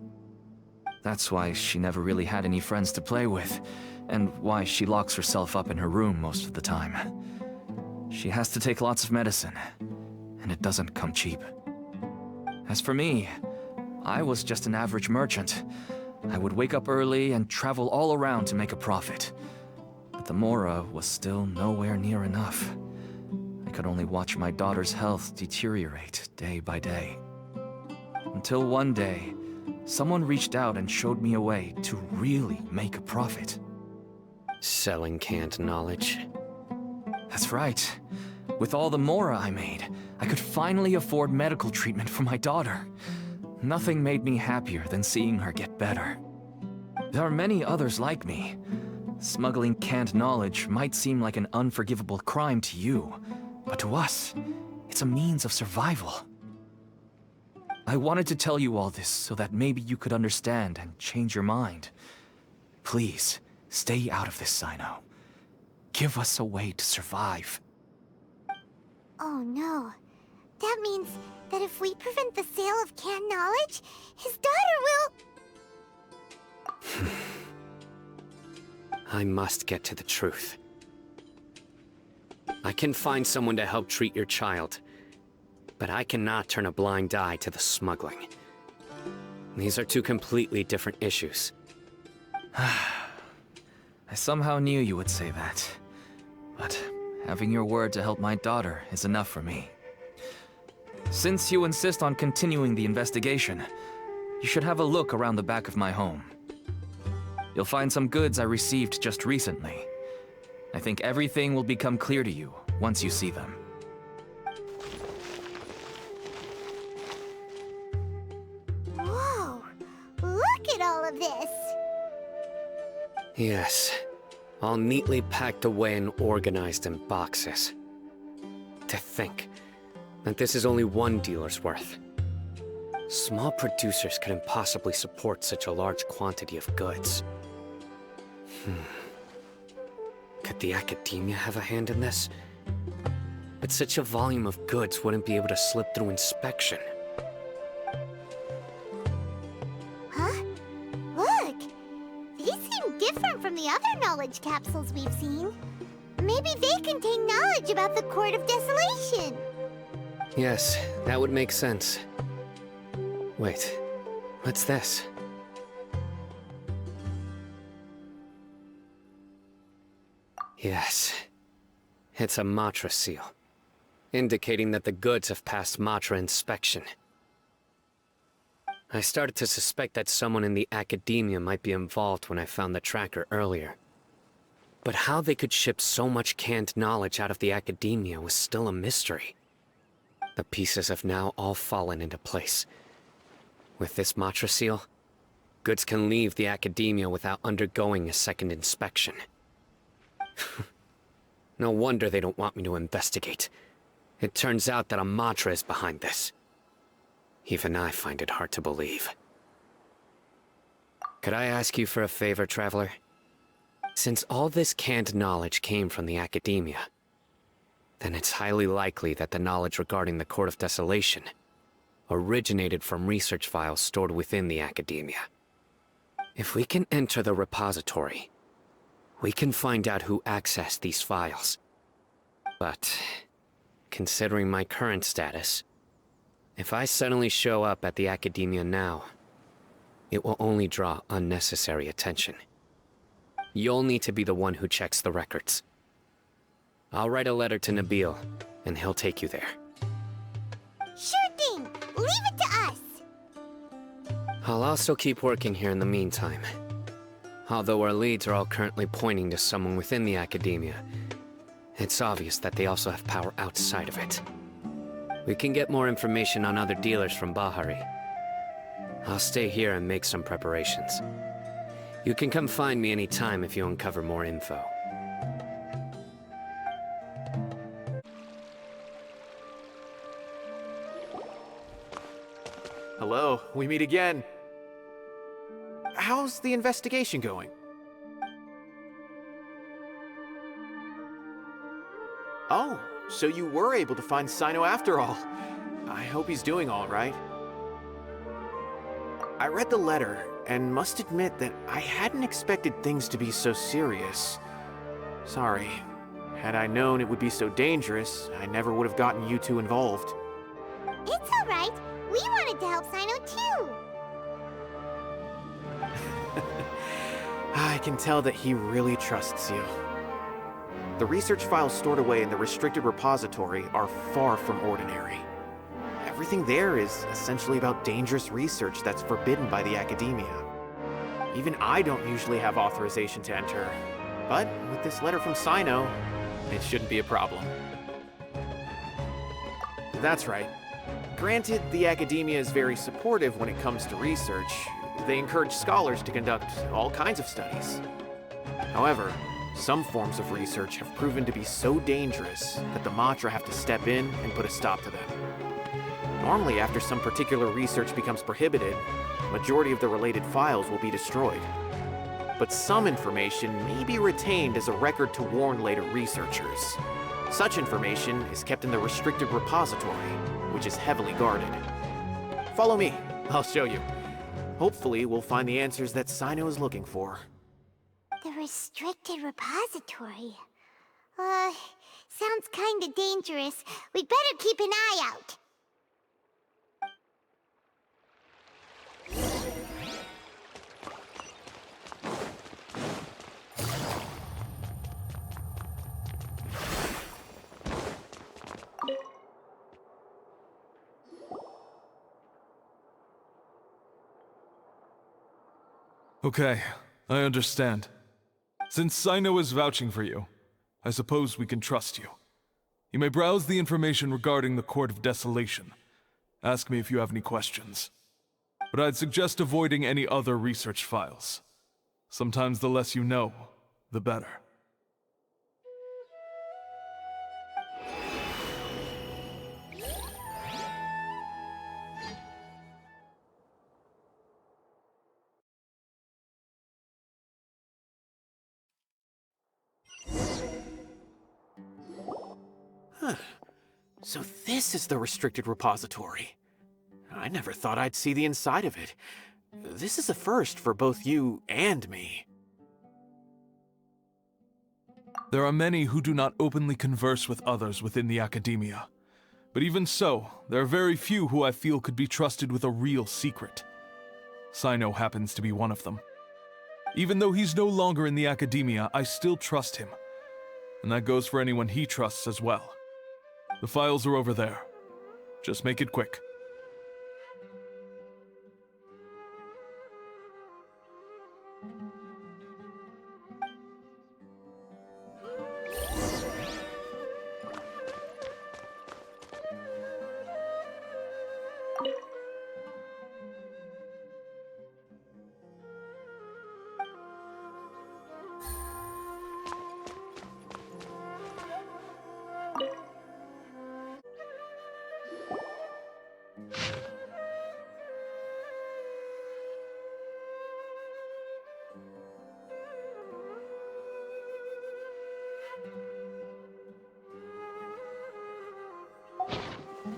Speaker 10: That's why she never really had any friends to play with, and why she locks herself up in her room most of the time. She has to take lots of medicine, and it doesn't come cheap. As for me, I was just an average merchant. I would wake up early and travel all around to make a profit. But the Mora was still nowhere near enough. I could only watch my daughter's health deteriorate day by day. Until one day, someone reached out and showed me a way to really make a profit.
Speaker 3: Selling canned knowledge.
Speaker 10: That's right. With all the Mora I made, I could finally afford medical treatment for my daughter. Nothing made me happier than seeing her get better. There are many others like me. Smuggling canned knowledge might seem like an unforgivable crime to you, but to us, it's a means of survival. I wanted to tell you all this so that maybe you could understand and change your mind. Please, stay out of this, Cyno. Give us a way to survive.
Speaker 2: Oh no. That means that if we prevent the sale of canned knowledge, his daughter will...
Speaker 3: I must get to the truth. I can find someone to help treat your child, but I cannot turn a blind eye to the smuggling. These are two completely different issues.
Speaker 10: I somehow knew you would say that. But having your word to help my daughter is enough for me. Since you insist on continuing the investigation, you should have a look around the back of my home. You'll find some goods I received just recently. I think everything will become clear to you once you see them.
Speaker 2: Whoa! Look at all of this!
Speaker 3: Yes, all neatly packed away and organized in boxes. To think that this is only one dealer's worth. Small producers couldn't possibly support such a large quantity of goods. Could the academia have a hand in this? But such a volume of goods wouldn't be able to slip through inspection.
Speaker 2: Huh? Look! These seem different from the other knowledge capsules we've seen. Maybe they contain knowledge about the Court of Desolation.
Speaker 3: Yes, that would make sense. Wait, what's this? Yes, it's a Matra seal, indicating that the goods have passed Matra inspection. I started to suspect that someone in the academia might be involved when I found the tracker earlier. But how they could ship so much canned knowledge out of the academia was still a mystery. The pieces have now all fallen into place. With this Matra seal, goods can leave the academia without undergoing a second inspection. No wonder they don't want me to investigate. It turns out that a Matra is behind this. Even I find it hard to believe. Could I ask you for a favor, Traveler? Since all this canned knowledge came from the academia, then it's highly likely that the knowledge regarding the Court of Desolation originated from research files stored within the academia. If we can enter the repository, we can find out who accessed these files. But, considering my current status, if I suddenly show up at the academia now, it will only draw unnecessary attention. You'll need to be the one who checks the records. I'll write a letter to Nabil, and he'll take you there.
Speaker 2: Sure thing! Leave it to us!
Speaker 3: I'll also keep working here in the meantime. Although our leads are all currently pointing to someone within the academia, it's obvious that they also have power outside of it. We can get more information on other dealers from Bahari. I'll stay here and make some preparations. You can come find me anytime if you uncover more info.
Speaker 1: Hello, we meet again. How's the investigation going? Oh, so you were able to find Cyno after all. I hope he's doing all right. I read the letter, and must admit that I hadn't expected things to be so serious. Sorry. Had I known it would be so dangerous, I never would have gotten you two involved.
Speaker 2: It's alright. We wanted to help Cyno too.
Speaker 1: I can tell that he really trusts you. The research files stored away in the restricted repository are far from ordinary. Everything there is essentially about dangerous research that's forbidden by the academia. Even I don't usually have authorization to enter, but with this letter from Cyno, it shouldn't be a problem. That's right. Granted, the academia is very supportive when it comes to research. They encourage scholars to conduct all kinds of studies. However, some forms of research have proven to be so dangerous that the Matra have to step in and put a stop to them. Normally, after some particular research becomes prohibited, majority of the related files will be destroyed. But some information may be retained as a record to warn later researchers. Such information is kept in the restricted repository, which is heavily guarded. Follow me, I'll show you. Hopefully, we'll find the answers that Cyno is looking for.
Speaker 2: The restricted repository. Sounds kinda dangerous. We'd better keep an eye out.
Speaker 11: Okay, I understand. Since Cyno is vouching for you, I suppose we can trust you. You may browse the information regarding the Court of Desolation. Ask me if you have any questions. But I'd suggest avoiding any other research files. Sometimes the less you know, the better.
Speaker 1: So this is the restricted repository. I never thought I'd see the inside of it. This is a first for both you and me.
Speaker 11: There are many who do not openly converse with others within the academia. But even so, there are very few who I feel could be trusted with a real secret. Cyno happens to be one of them. Even though he's no longer in the academia, I still trust him. And that goes for anyone he trusts as well. The files are over there. Just make it quick.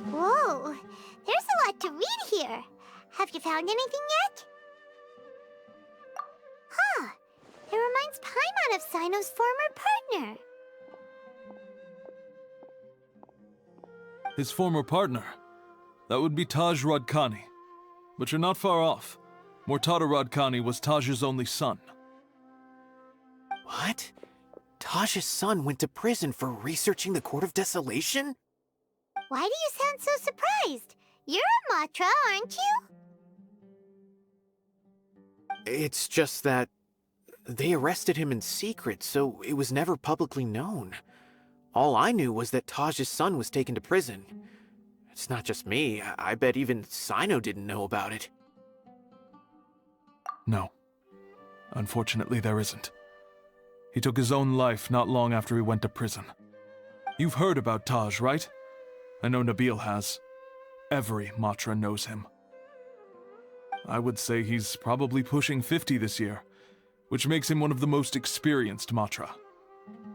Speaker 2: Whoa, there's a lot to read here. Have you found anything yet? Huh, it reminds Paimon of Cyno's former partner.
Speaker 11: His former partner? That would be Taj Radkani. But you're not far off. Mortada Radkani was Taj's only son.
Speaker 1: What? Taj's son went to prison for researching the Court of Desolation?
Speaker 2: Why do you sound so surprised? You're a Matra, aren't you?
Speaker 1: It's just that they arrested him in secret, so it was never publicly known. All I knew was that Taj's son was taken to prison. It's not just me. I bet even Cyno didn't know about it.
Speaker 11: No. Unfortunately, there isn't. He took his own life not long after he went to prison. You've heard about Taj, right? I know Nabil has. Every Matra knows him. I would say he's probably pushing 50 this year, which makes him one of the most experienced Matra.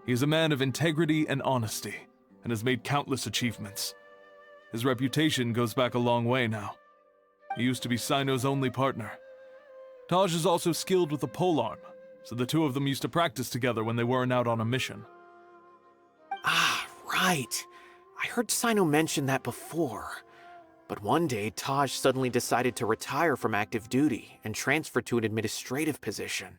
Speaker 11: He is a man of integrity and honesty, and has made countless achievements. His reputation goes back a long way now. He used to be Cyno's only partner. Taj is also skilled with the polearm, so the two of them used to practice together when they weren't out on a mission.
Speaker 1: Ah, right. I heard Cyno mention that before. But one day, Taj suddenly decided to retire from active duty and transfer to an administrative position.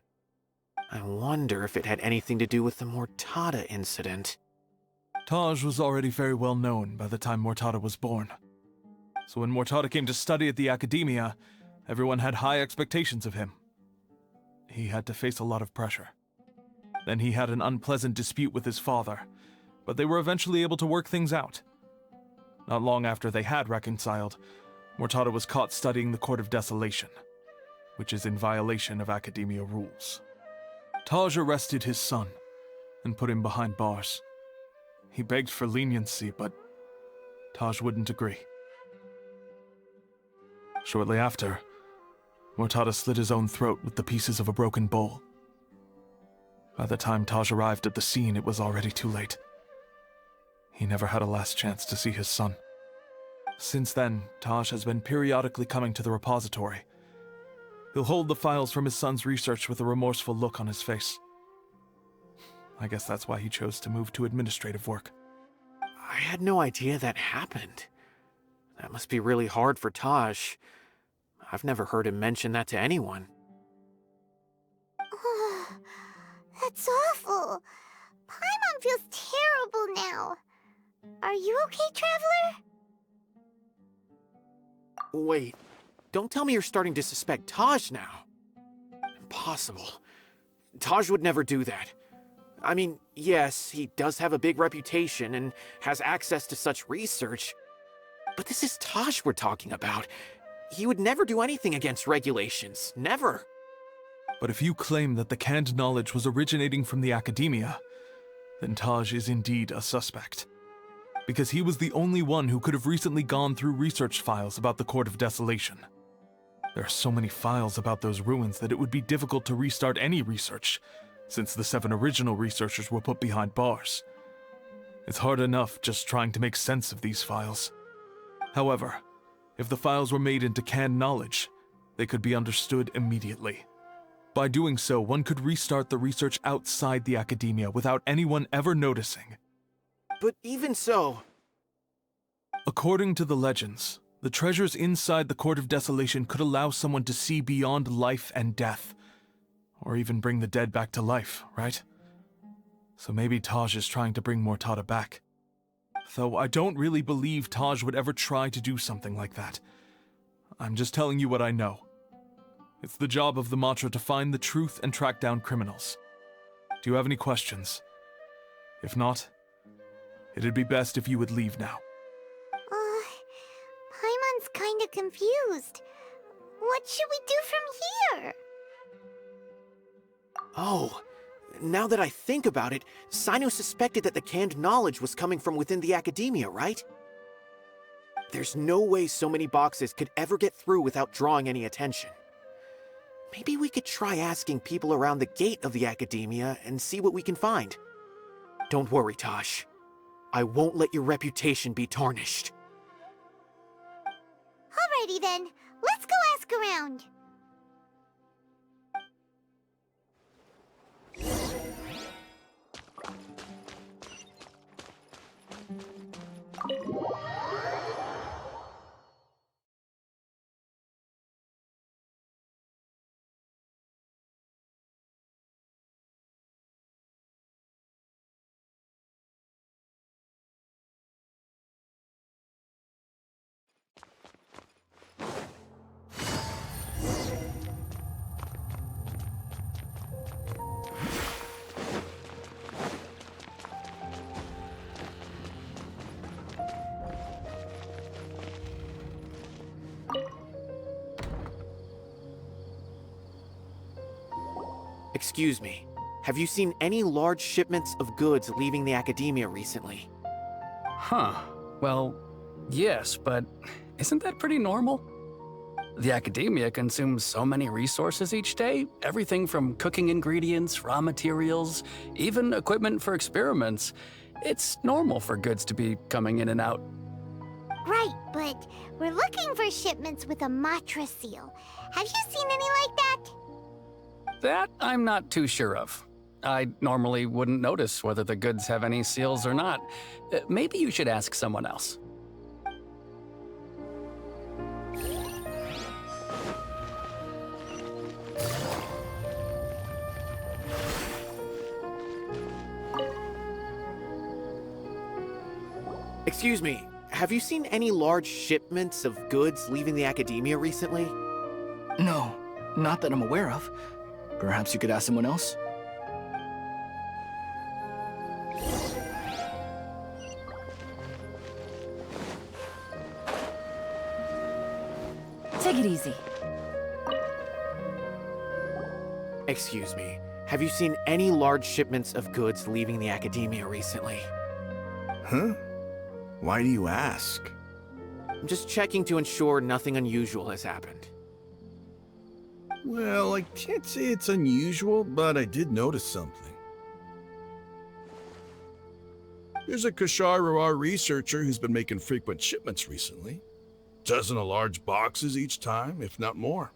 Speaker 1: I wonder if it had anything to do with the Mortada incident.
Speaker 11: Taj was already very well known by the time Mortada was born. So when Mortada came to study at the academia, everyone had high expectations of him. He had to face a lot of pressure. Then he had an unpleasant dispute with his father, but they were eventually able to work things out. Not long after they had reconciled, Mortada was caught studying the Court of Desolation, which is in violation of academia rules. Taj arrested his son and put him behind bars. He begged for leniency, but Taj wouldn't agree. Shortly after, Mortada slit his own throat with the pieces of a broken bowl. By the time Taj arrived at the scene, it was already too late. He never had a last chance to see his son. Since then, Taj has been periodically coming to the repository. He'll hold the files from his son's research with a remorseful look on his face. I guess that's why he chose to move to administrative work.
Speaker 1: I had no idea that happened. That must be really hard for Taj. I've never heard him mention that to anyone.
Speaker 2: That's awful. Paimon feels terrible now. Are you okay, Traveler?
Speaker 1: Wait, don't tell me you're starting to suspect Taj now. Impossible. Taj would never do that. I mean, yes, he does have a big reputation and has access to such research, but this is Taj we're talking about. He would never do anything against regulations. Never.
Speaker 11: But if you claim that the canned knowledge was originating from the academia, then Taj is indeed a suspect. Because he was the only one who could have recently gone through research files about the Court of Desolation. There are so many files about those ruins that it would be difficult to restart any research, since the 7 original researchers were put behind bars. It's hard enough just trying to make sense of these files. However, if the files were made into canned knowledge, they could be understood immediately. By doing so, one could restart the research outside the academia without anyone ever noticing.
Speaker 1: But even so...
Speaker 11: According to the legends, the treasures inside the Court of Desolation could allow someone to see beyond life and death. Or even bring the dead back to life, right? So maybe Taj is trying to bring Mortada back. Though I don't really believe Taj would ever try to do something like that. I'm just telling you what I know. It's the job of the Matra to find the truth and track down criminals. Do you have any questions? If not, it'd be best if you would leave now.
Speaker 2: Paimon's kinda confused. What should we do from here?
Speaker 1: Oh, now that I think about it, Cyno suspected that the canned knowledge was coming from within the academia, right? There's no way so many boxes could ever get through without drawing any attention. Maybe we could try asking people around the gate of the academia and see what we can find. Don't worry, Tosh. I won't let your reputation be tarnished.
Speaker 2: Alrighty then, let's go ask around.
Speaker 1: Excuse me, have you seen any large shipments of goods leaving the academia recently?
Speaker 12: Huh. Well, yes, but isn't that pretty normal? The academia consumes so many resources each day, everything from cooking ingredients, raw materials, even equipment for experiments. It's normal for goods to be coming in and out.
Speaker 2: Right, but we're looking for shipments with a Matra seal. Have you seen any like that?
Speaker 12: That I'm not too sure of. I normally wouldn't notice whether the goods have any seals or not. Maybe you should ask someone else.
Speaker 1: Excuse me, have you seen any large shipments of goods leaving the academia recently?
Speaker 13: No, not that I'm aware of. Perhaps you could ask someone else?
Speaker 9: Take it easy.
Speaker 1: Excuse me, have you seen any large shipments of goods leaving the academia recently?
Speaker 14: Huh? Why do you ask?
Speaker 1: I'm just checking to ensure nothing unusual has happened.
Speaker 14: Well, I can't say it's unusual, but I did notice something. There's a Kashar researcher who's been making frequent shipments recently. Dozen of large boxes each time, if not more.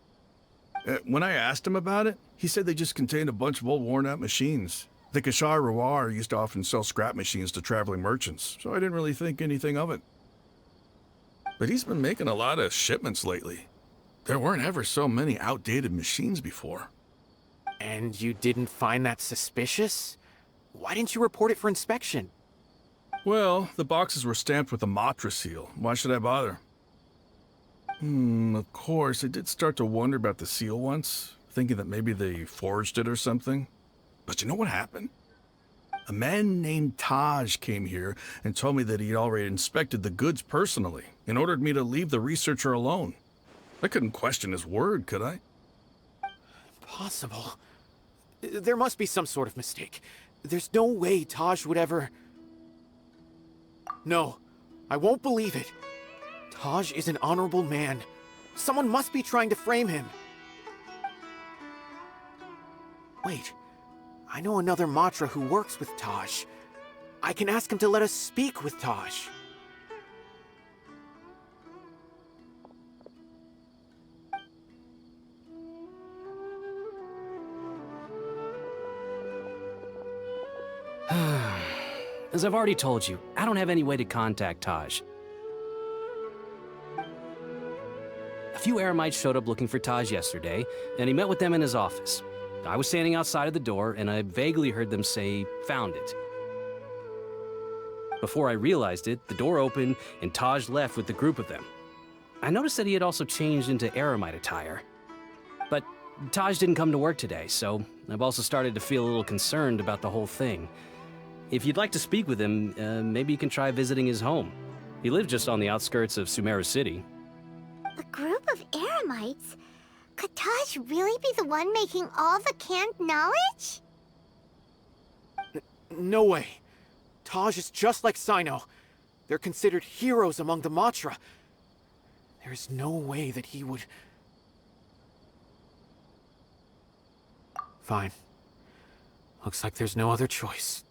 Speaker 14: When I asked him about it, he said they just contained a bunch of old worn-out machines. The Kashar Rawar used to often sell scrap machines to traveling merchants, so I didn't really think anything of it. But he's been making a lot of shipments lately. There weren't ever so many outdated machines before.
Speaker 1: And you didn't find that suspicious? Why didn't you report it for inspection?
Speaker 14: Well, the boxes were stamped with a Matra seal. Why should I bother? Of course, I did start to wonder about the seal once, thinking that maybe they forged it or something. But you know what happened? A man named Taj came here and told me that he'd already inspected the goods personally and ordered me to leave the researcher alone. I couldn't question his word, could I?
Speaker 1: Impossible. There must be some sort of mistake. There's no way Taj would ever... No, I won't believe it. Taj is an honorable man. Someone must be trying to frame him. Wait, I know another Matra who works with Taj. I can ask him to let us speak with Taj.
Speaker 12: As I've already told you, I don't have any way to contact Taj. A few Eremites showed up looking for Taj yesterday, and he met with them in his office. I was standing outside of the door, and I vaguely heard them say, "Found it." Before I realized it, the door opened, and Taj left with the group of them. I noticed that he had also changed into Eremite attire. But Taj didn't come to work today, so I've also started to feel a little concerned about the whole thing. If you'd like to speak with him, maybe you can try visiting his home. He lives just on the outskirts of Sumeru City.
Speaker 2: A group of Eremites? Could Taj really be the one making all the canned knowledge?
Speaker 1: No way. Taj is just like Cyno. They're considered heroes among the Matra. There is no way that he would... Fine. Looks like there's no other choice.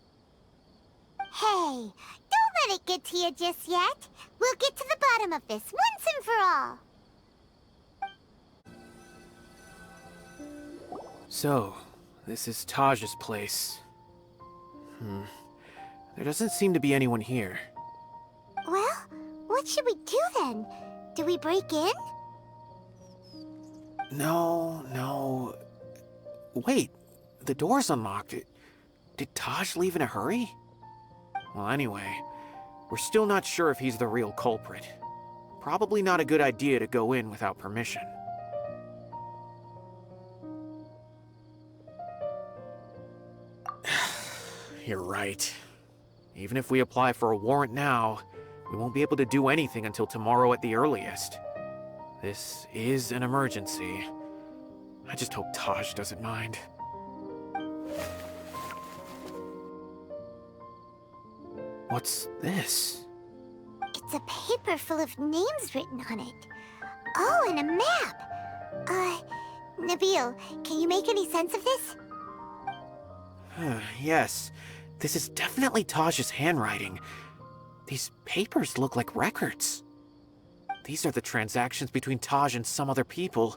Speaker 2: Hey, don't let it get to you just yet. We'll get to the bottom of this once and for all.
Speaker 1: So, this is Taj's place. There doesn't seem to be anyone here.
Speaker 2: Well, what should we do then? Do we break in?
Speaker 1: No. Wait, the door's unlocked. Did Taj leave in a hurry? Well, anyway, we're still not sure if he's the real culprit. Probably not a good idea to go in without permission. You're right. Even if we apply for a warrant now, we won't be able to do anything until tomorrow at the earliest. This is an emergency. I just hope Taj doesn't mind. What's this?
Speaker 2: It's a paper full of names written on it. Oh, and a map. Nabil, can you make any sense of this?
Speaker 1: Yes, this is definitely Taj's handwriting. These papers look like records. These are the transactions between Taj and some other people.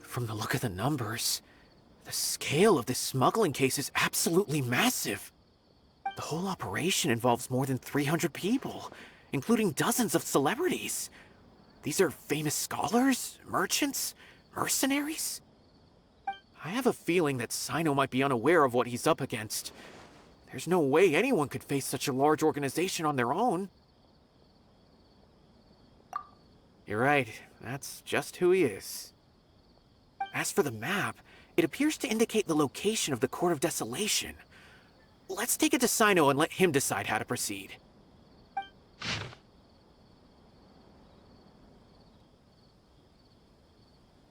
Speaker 1: From the look of the numbers, the scale of this smuggling case is absolutely massive. The whole operation involves more than 300 people, including dozens of celebrities. These are famous scholars, merchants, mercenaries. I have a feeling that Cyno might be unaware of what he's up against. There's no way anyone could face such a large organization on their own. You're right, that's just who he is. As for the map, it appears to indicate the location of the Court of Desolation. Let's take it to Cyno and let him decide how to proceed.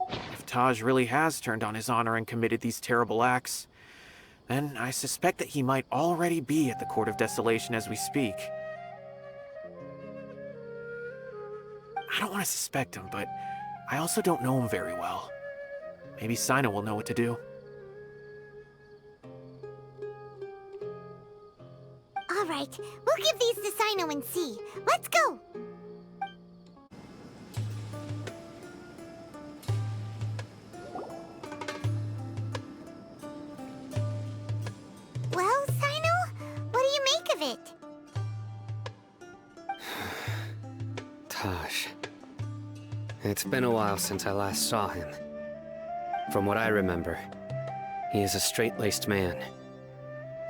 Speaker 1: If Taj really has turned on his honor and committed these terrible acts, then I suspect that he might already be at the Court of Desolation as we speak. I don't want to suspect him, but I also don't know him very well. Maybe Cyno will know what to do.
Speaker 2: All right, we'll give these to Cyno and see. Let's go! Well,
Speaker 3: Taj. It's been a while since I last saw him. From what I remember, he is a straight-laced man.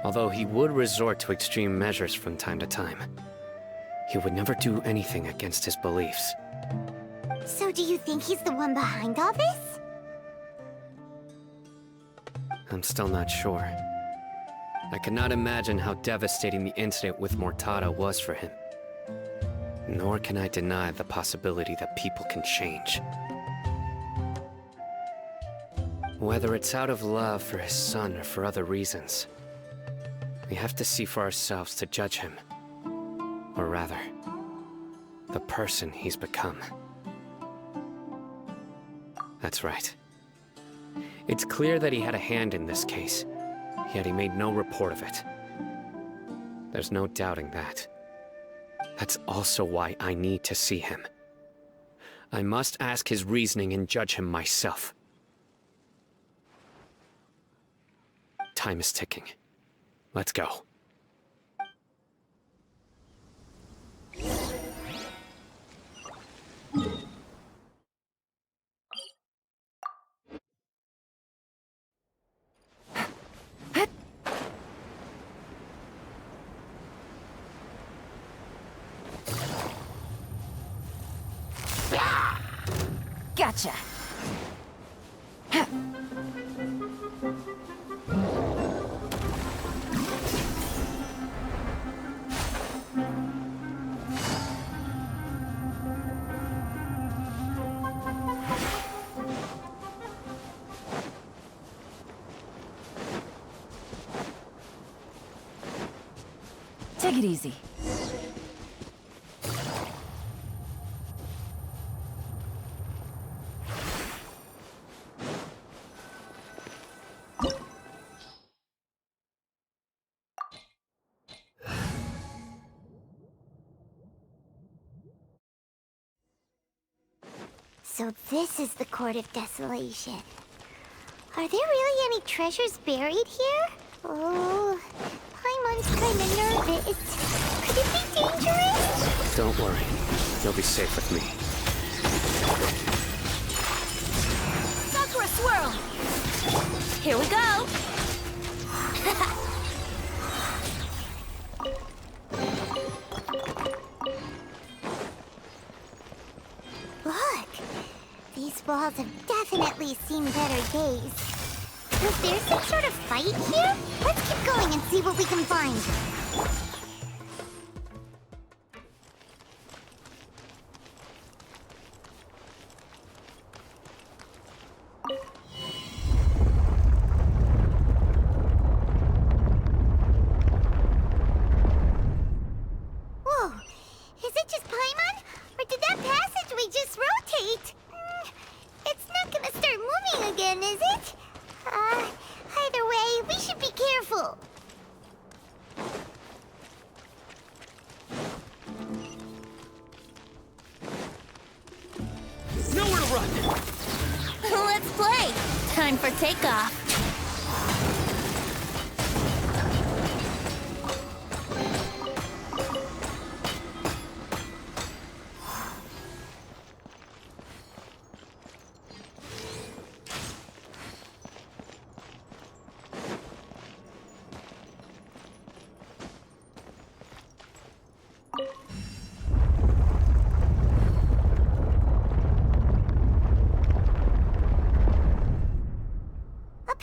Speaker 3: Although he would resort to extreme measures from time to time, he would never do anything against his beliefs.
Speaker 2: So do you think he's the one behind all this?
Speaker 3: I'm still not sure. I cannot imagine how devastating the incident with Mortada was for him. Nor can I deny the possibility that people can change. Whether it's out of love for his son or for other reasons, we have to see for ourselves to judge him. Or rather, the person he's become. That's right. It's clear that he had a hand in this case, yet he made no report of it. There's no doubting that. That's also why I need to see him. I must ask his reasoning and judge him myself. Time is ticking. Let's go.
Speaker 9: Gotcha. Take it easy.
Speaker 2: So this is the Court of Desolation. Are there really any treasures buried here? Oh, Paimon's kinda nervous. Could it be dangerous?
Speaker 3: Don't worry. You'll be safe with me.
Speaker 9: Sakura swirl! Here we go!
Speaker 2: Look! These walls have definitely seen better days. Was there some sort of fight here? Let's keep going and see what we can find. Whoa! Is it just Paimon? Or did that passageway just rotate? It's not gonna start moving again, is it? Either way, we should be careful.
Speaker 5: Nowhere to run!
Speaker 9: Let's play! Time for takeoff.
Speaker 2: A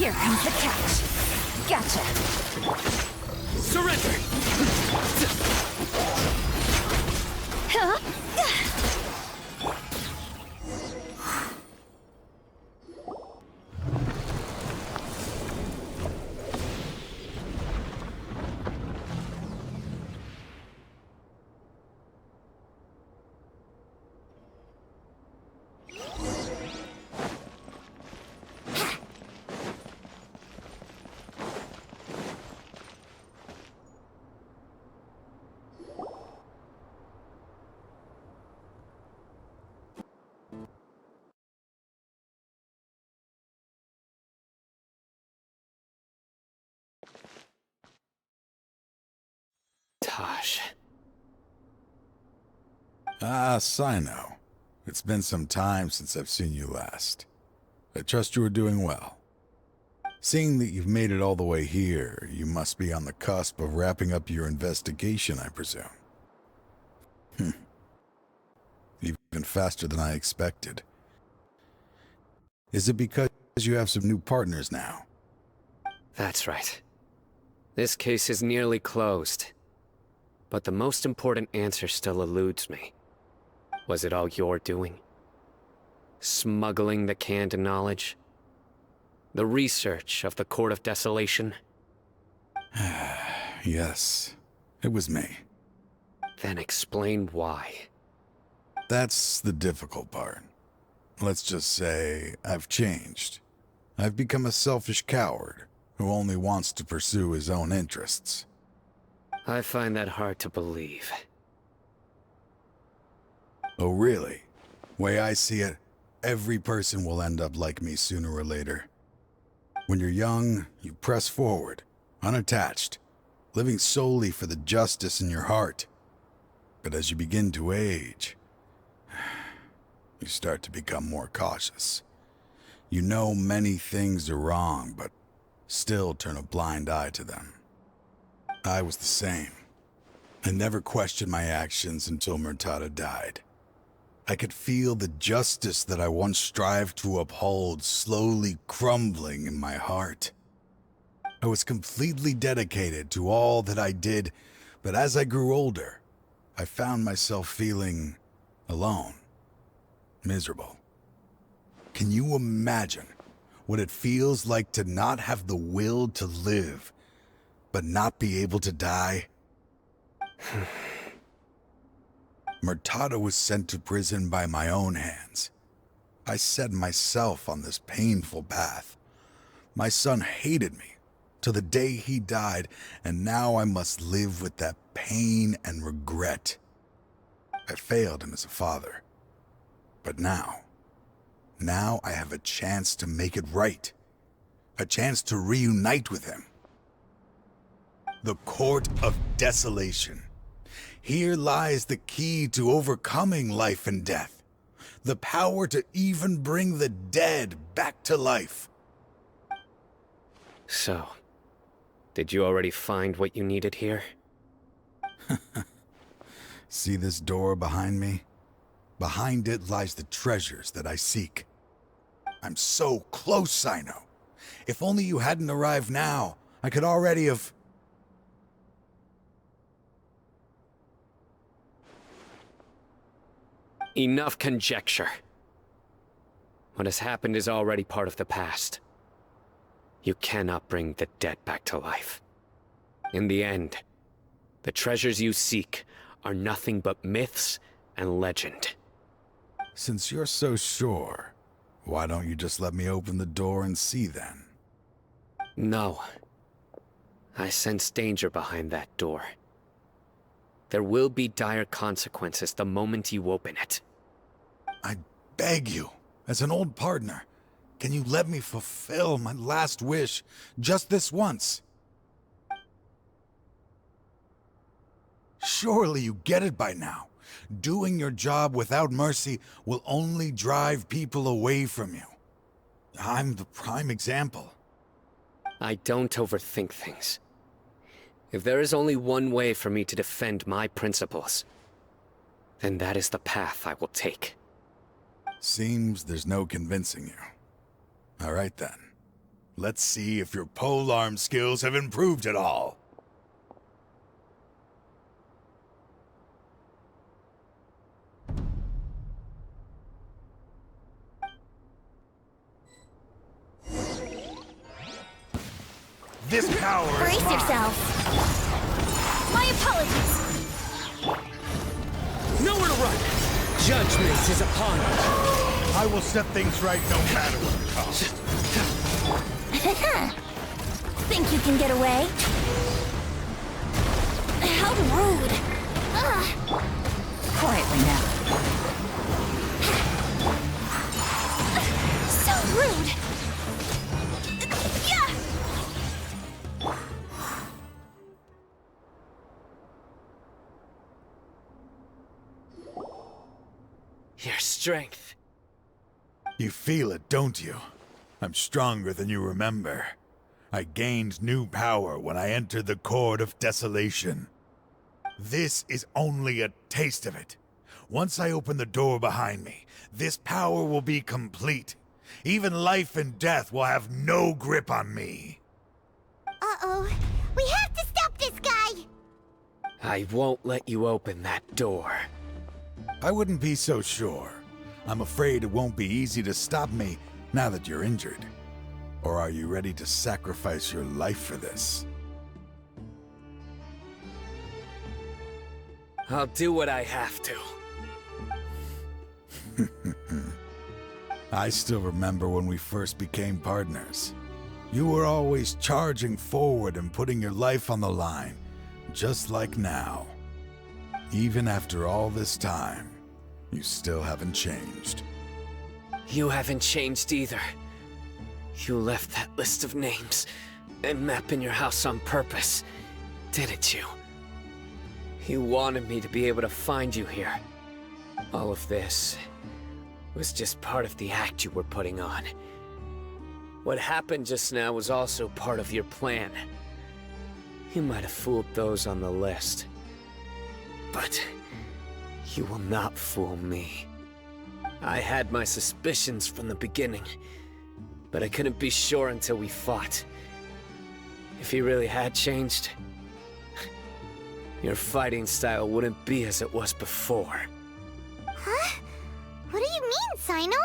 Speaker 9: Here comes the catch. Gotcha.
Speaker 6: Surrender!
Speaker 9: Huh?
Speaker 3: Taj.
Speaker 15: Ah, Cyno. It's been some time since I've seen you last. I trust you are doing well. Seeing that you've made it all the way here, you must be on the cusp of wrapping up your investigation, I presume. Even faster than I expected. Is it because you have some new partners now?
Speaker 3: That's right. This case is nearly closed. But the most important answer still eludes me. Was it all your doing? Smuggling the canned knowledge? The research of the Court of Desolation?
Speaker 15: Yes, it was me.
Speaker 3: Then explain why.
Speaker 15: That's the difficult part. Let's just say I've changed. I've become a selfish coward who only wants to pursue his own interests.
Speaker 3: I find that hard to believe.
Speaker 15: Oh, really? Way I see it, every person will end up like me sooner or later. When you're young, you press forward, unattached, living solely for the justice in your heart. But as you begin to age, you start to become more cautious. You know many things are wrong, but still turn a blind eye to them. I was the same. I never questioned my actions until Murtada died. I could feel the justice that I once strived to uphold slowly crumbling in my heart. I was completely dedicated to all that I did, but as I grew older, I found myself feeling alone, miserable. Can you imagine what it feels like to not have the will to live, but not be able to die? Murtada was sent to prison by my own hands. I set myself on this painful path. My son hated me till the day he died, and now I must live with that pain and regret. I failed him as a father. But now I have a chance to make it right. A chance to reunite with him. The Court of Desolation. Here lies the key to overcoming life and death. The power to even bring the dead back to life.
Speaker 3: So, did you already find what you needed here?
Speaker 15: See this door behind me? Behind it lies the treasures that I seek. I'm so close, Cyno. If only you hadn't arrived now, I could already have...
Speaker 3: Enough conjecture. What has happened is already part of the past. You cannot bring the dead back to life. In the end, the treasures you seek are nothing but myths and legend.
Speaker 15: Since you're so sure, why don't you just let me open the door and see then?
Speaker 3: No. I sense danger behind that door. There will be dire consequences the moment you open it.
Speaker 15: I beg you, as an old partner, can you let me fulfill my last wish just this once? Surely you get it by now. Doing your job without mercy will only drive people away from you. I'm the prime example.
Speaker 3: I don't overthink things. If there is only one way for me to defend my principles, then that is the path I will take.
Speaker 15: Seems there's no convincing you. All right then. Let's see if your polearm skills have improved at all. This power is
Speaker 9: Brace
Speaker 15: mine.
Speaker 9: yourself. My apologies.
Speaker 6: Nowhere to run! Judgment is upon us.
Speaker 15: I will set things right no matter what the cost.
Speaker 9: Think you can get away? How rude. Ugh.
Speaker 16: Quietly now.
Speaker 9: So rude. Yeah.
Speaker 3: Your strength.
Speaker 15: You feel it, don't you? I'm stronger than you remember. I gained new power when I entered the Court of Desolation. This is only a taste of it. Once I open the door behind me, this power will be complete. Even life and death will have no grip on me.
Speaker 2: Uh-oh. We have to stop this guy!
Speaker 3: I won't let you open that door.
Speaker 15: I wouldn't be so sure. I'm afraid it won't be easy to stop me now that you're injured. Or are you ready to sacrifice your life for this?
Speaker 3: I'll do what I have to.
Speaker 15: I still remember when we first became partners. You were always charging forward and putting your life on the line, just like now. Even after all this time, you still haven't changed.
Speaker 3: You haven't changed either. You left that list of names and map in your house on purpose, didn't you? You wanted me to be able to find you here. All of this was just part of the act you were putting on. What happened just now was also part of your plan. You might have fooled those on the list, but you will not fool me. I had my suspicions from the beginning, but I couldn't be sure until we fought. If you really had changed, your fighting style wouldn't be as it was before.
Speaker 2: Huh? What do you mean, Cyno?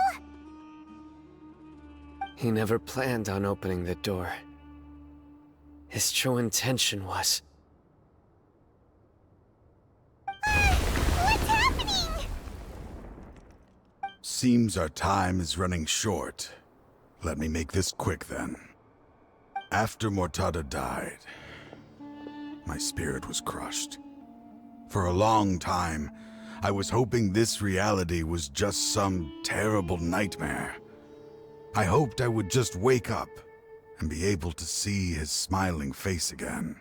Speaker 3: He never planned on opening the door. His true intention was...
Speaker 2: What's happening?
Speaker 15: Seems our time is running short. Let me make this quick then. After Mortada died, my spirit was crushed. For a long time, I was hoping this reality was just some terrible nightmare. I hoped I would just wake up and be able to see his smiling face again.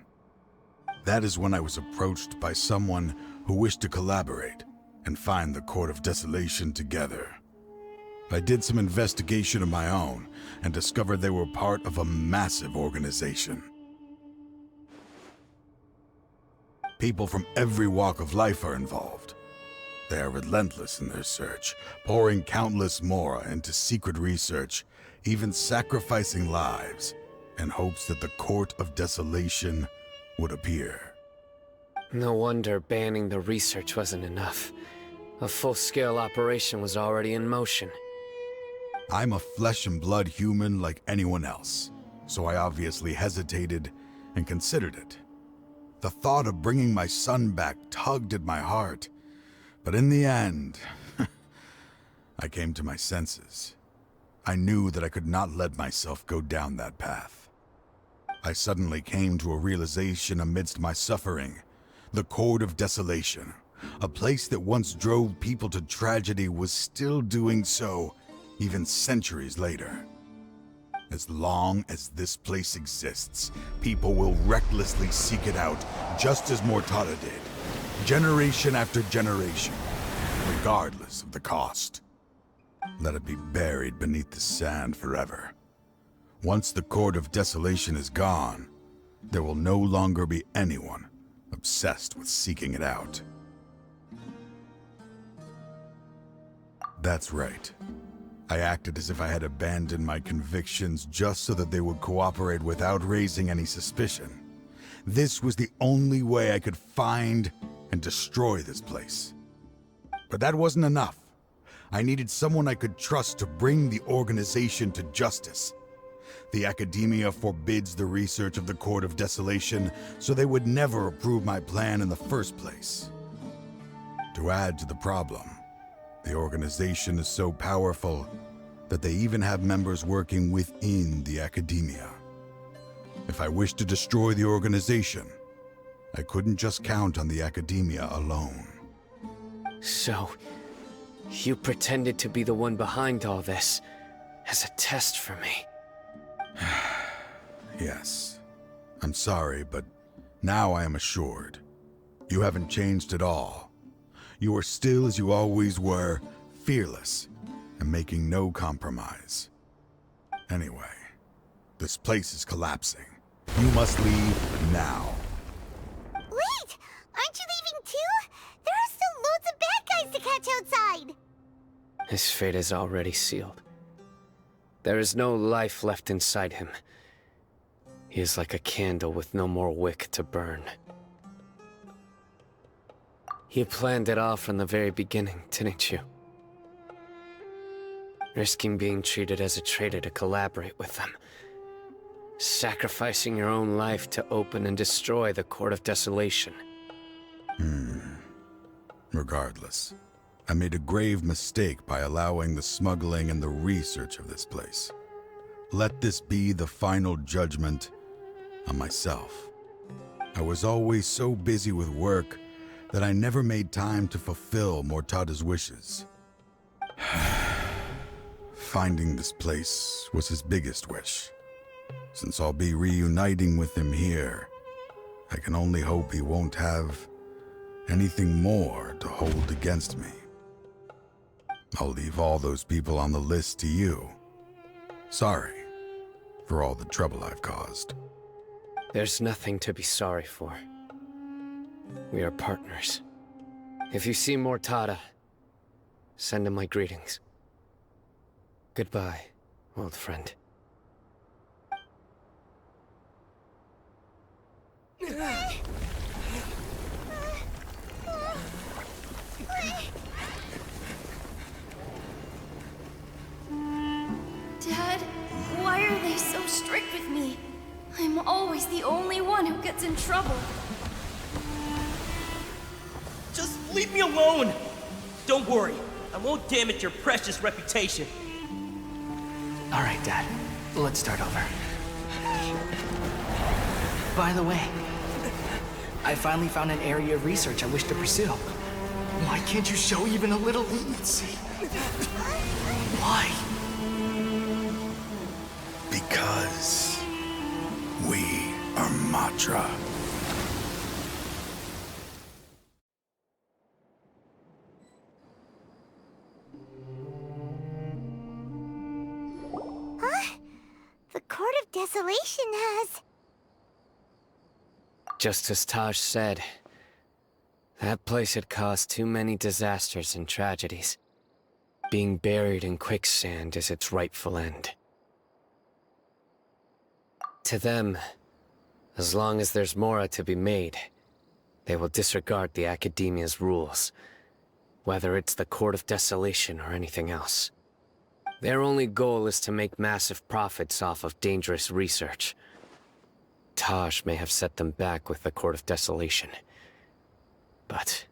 Speaker 15: That is when I was approached by someone who wished to collaborate and find the Court of Desolation together. I did some investigation of my own and discovered they were part of a massive organization. People from every walk of life are involved. They are relentless in their search, pouring countless mora into secret research, even sacrificing lives in hopes that the Court of Desolation would appear.
Speaker 3: No wonder banning the research wasn't enough. A full-scale operation was already in motion.
Speaker 15: I'm a flesh and blood human like anyone else, so I obviously hesitated and considered it. The thought of bringing my son back tugged at my heart, but in the end, I came to my senses. I knew that I could not let myself go down that path. I suddenly came to a realization amidst my suffering. The Court of Desolation, a place that once drove people to tragedy, was still doing so even centuries later. As long as this place exists, people will recklessly seek it out, just as Mortada did, generation after generation, regardless of the cost. Let it be buried beneath the sand forever. Once the Court of Desolation is gone, there will no longer be anyone obsessed with seeking it out. That's right. I acted as if I had abandoned my convictions just so that they would cooperate without raising any suspicion. This was the only way I could find and destroy this place. But that wasn't enough. I needed someone I could trust to bring the organization to justice. The Academia forbids the research of the Court of Desolation, so they would never approve my plan in the first place. To add to the problem, the organization is so powerful that they even have members working within the Academia. If I wished to destroy the organization, I couldn't just count on the Academia alone.
Speaker 3: So, you pretended to be the one behind all this as a test for me.
Speaker 15: Yes. I'm sorry, but now I am assured. You haven't changed at all. You are still as you always were, fearless, and making no compromise. Anyway, this place is collapsing. You must leave now.
Speaker 2: Wait! Aren't you leaving too? There are still loads of bad guys to catch outside!
Speaker 3: His fate is already sealed. There is no life left inside him. He is like a candle with no more wick to burn. You planned it all from the very beginning, didn't you? Risking being treated as a traitor to collaborate with them. Sacrificing your own life to open and destroy the Court of Desolation.
Speaker 15: Regardless, I made a grave mistake by allowing the smuggling and the research of this place. Let this be the final judgment on myself. I was always so busy with work that I never made time to fulfill Mortada's wishes. Finding this place was his biggest wish. Since I'll be reuniting with him here, I can only hope he won't have anything more to hold against me. I'll leave all those people on the list to you. Sorry for all the trouble I've caused.
Speaker 3: There's nothing to be sorry for. We are partners. If you see Mortada, send him my greetings. Goodbye, old friend.
Speaker 16: Dad, why are they so strict with me? I'm always the only one who gets in trouble.
Speaker 17: Just leave me alone! Don't worry, I won't damage your precious reputation.
Speaker 13: All right, Dad. Let's start over. By the way, I finally found an area of research I wish to pursue. Why can't you show even a little leniency? Why?
Speaker 15: Because we are Matra.
Speaker 2: Huh? The Court of Desolation has...
Speaker 3: Just as Taj said, that place had caused too many disasters and tragedies. Being buried in quicksand is its rightful end. To them, as long as there's more to be made, they will disregard the Academia's rules, whether it's the Court of Desolation or anything else. Their only goal is to make massive profits off of dangerous research. Taj may have set them back with the Court of Desolation, but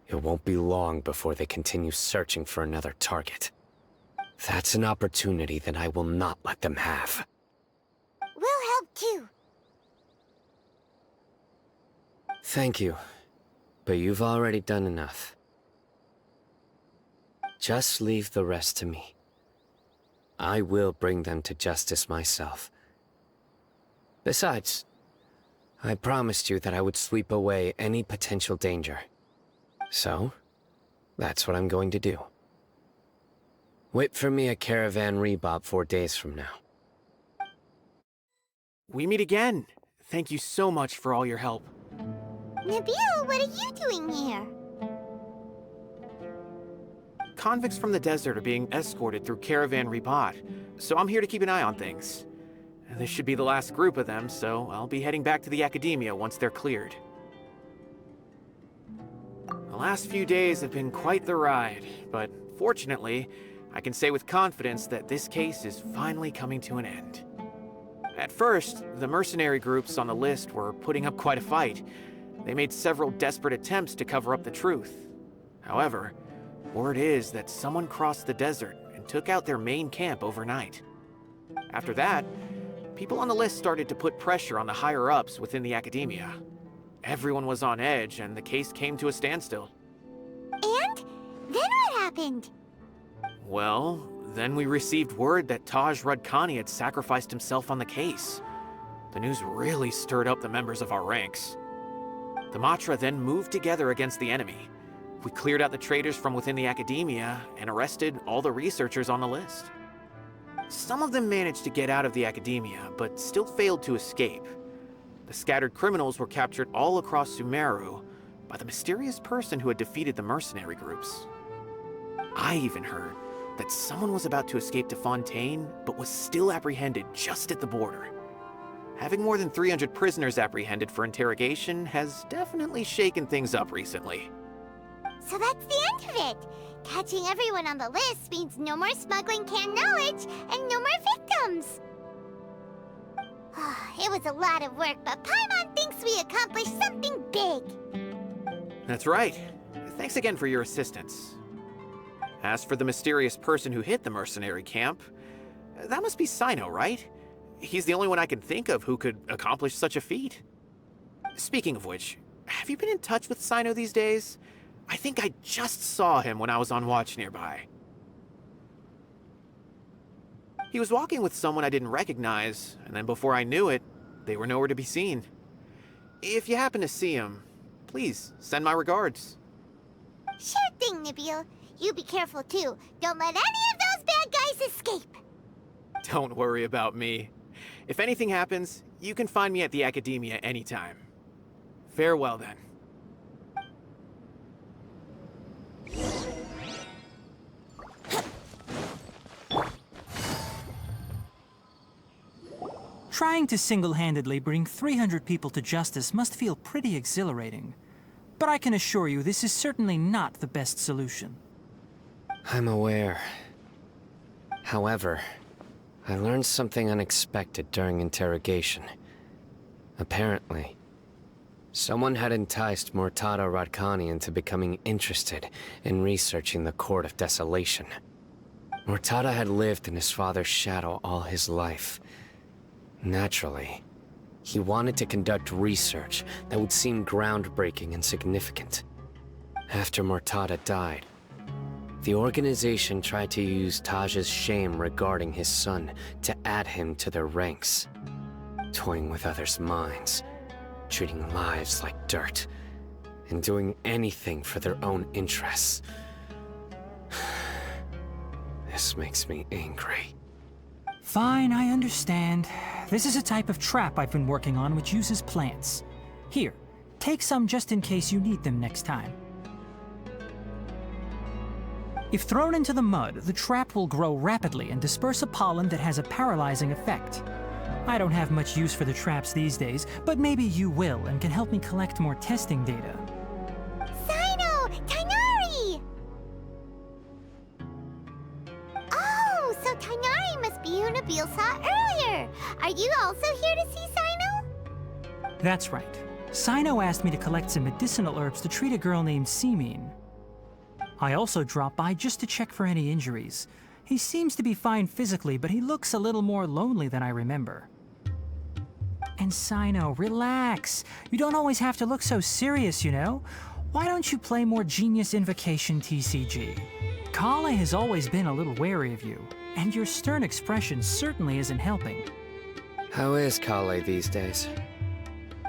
Speaker 3: it won't be long before they continue searching for another target. That's an opportunity that I will not let them have.
Speaker 2: We'll help too.
Speaker 3: Thank you, but you've already done enough. Just leave the rest to me. I will bring them to justice myself. Besides, I promised you that I would sweep away any potential danger. So, that's what I'm going to do. Wait for me at Caravan Rebob 4 days from now.
Speaker 1: We meet again. Thank you so much for all your help.
Speaker 2: Nabil, what are you doing here?
Speaker 1: convicts from the desert are being escorted through Caravan Ribat, so I'm here to keep an eye on things. This should be the last group of them, so I'll be heading back to the Academia once they're cleared. The last few days have been quite the ride, but fortunately, I can say with confidence that this case is finally coming to an end. At first, the mercenary groups on the list were putting up quite a fight. They made several desperate attempts to cover up the truth. However, word is that someone crossed the desert and took out their main camp overnight. After that, people on the list started to put pressure on the higher-ups within the Academia. Everyone was on edge, and the case came to a standstill.
Speaker 2: And? Then what happened?
Speaker 1: Well, then we received word that Taj Rudkani had sacrificed himself on the case. The news really stirred up the members of our ranks. The Matra then moved together against the enemy. We cleared out the traitors from within the Academia and arrested all the researchers on the list. Some of them managed to get out of the Academia, but still failed to escape. The scattered criminals were captured all across Sumeru by the mysterious person who had defeated the mercenary groups. I even heard that someone was about to escape to Fontaine, but was still apprehended just at the border. Having more than 300 prisoners apprehended for interrogation has definitely shaken things up recently.
Speaker 2: So that's the end of it. Catching everyone on the list means no more smuggling canned knowledge and no more victims. It was a lot of work, but Paimon thinks we accomplished something big.
Speaker 1: That's right. Thanks again for your assistance. As for the mysterious person who hit the mercenary camp, that must be Cyno, right? He's the only one I can think of who could accomplish such a feat. Speaking of which, have you been in touch with Cyno these days? I think I just saw him when I was on watch nearby. He was walking with someone I didn't recognize, and then before I knew it, they were nowhere to be seen. If you happen to see him, please send my regards.
Speaker 2: Sure thing, Nabil. You be careful too. Don't let any of those bad guys escape.
Speaker 1: Don't worry about me. If anything happens, you can find me at the Academia anytime. Farewell then.
Speaker 18: Trying to single-handedly bring 300 people to justice must feel pretty exhilarating. But I can assure you this is certainly not the best solution.
Speaker 3: I'm aware. However, I learned something unexpected during interrogation. Apparently, someone had enticed Murtada Radkani into becoming interested in researching the Court of Desolation. Murtada had lived in his father's shadow all his life. Naturally, he wanted to conduct research that would seem groundbreaking and significant. After Murtada died, the organization tried to use Taj's shame regarding his son to add him to their ranks, toying with others' minds, treating lives like dirt, and doing anything for their own interests. This makes me angry.
Speaker 18: Fine, I understand. This is a type of trap I've been working on which uses plants. Here, take some just in case you need them next time. If thrown into the mud, the trap will grow rapidly and disperse a pollen that has a paralyzing effect. I don't have much use for the traps these days, but maybe you will and can help me collect more testing data.
Speaker 2: Cyno! Tainari! Oh, so Tainari must be who Nabil saw earlier. Are you also here to see Cyno?
Speaker 18: That's right. Cyno asked me to collect some medicinal herbs to treat a girl named Simin. I also dropped by just to check for any injuries. He seems to be fine physically, but he looks a little more lonely than I remember. And Cyno, relax. You don't always have to look so serious, you know? Why don't you play more Genius Invocation TCG? Kale has always been a little wary of you, and your stern expression certainly isn't helping.
Speaker 3: How is Kale these days?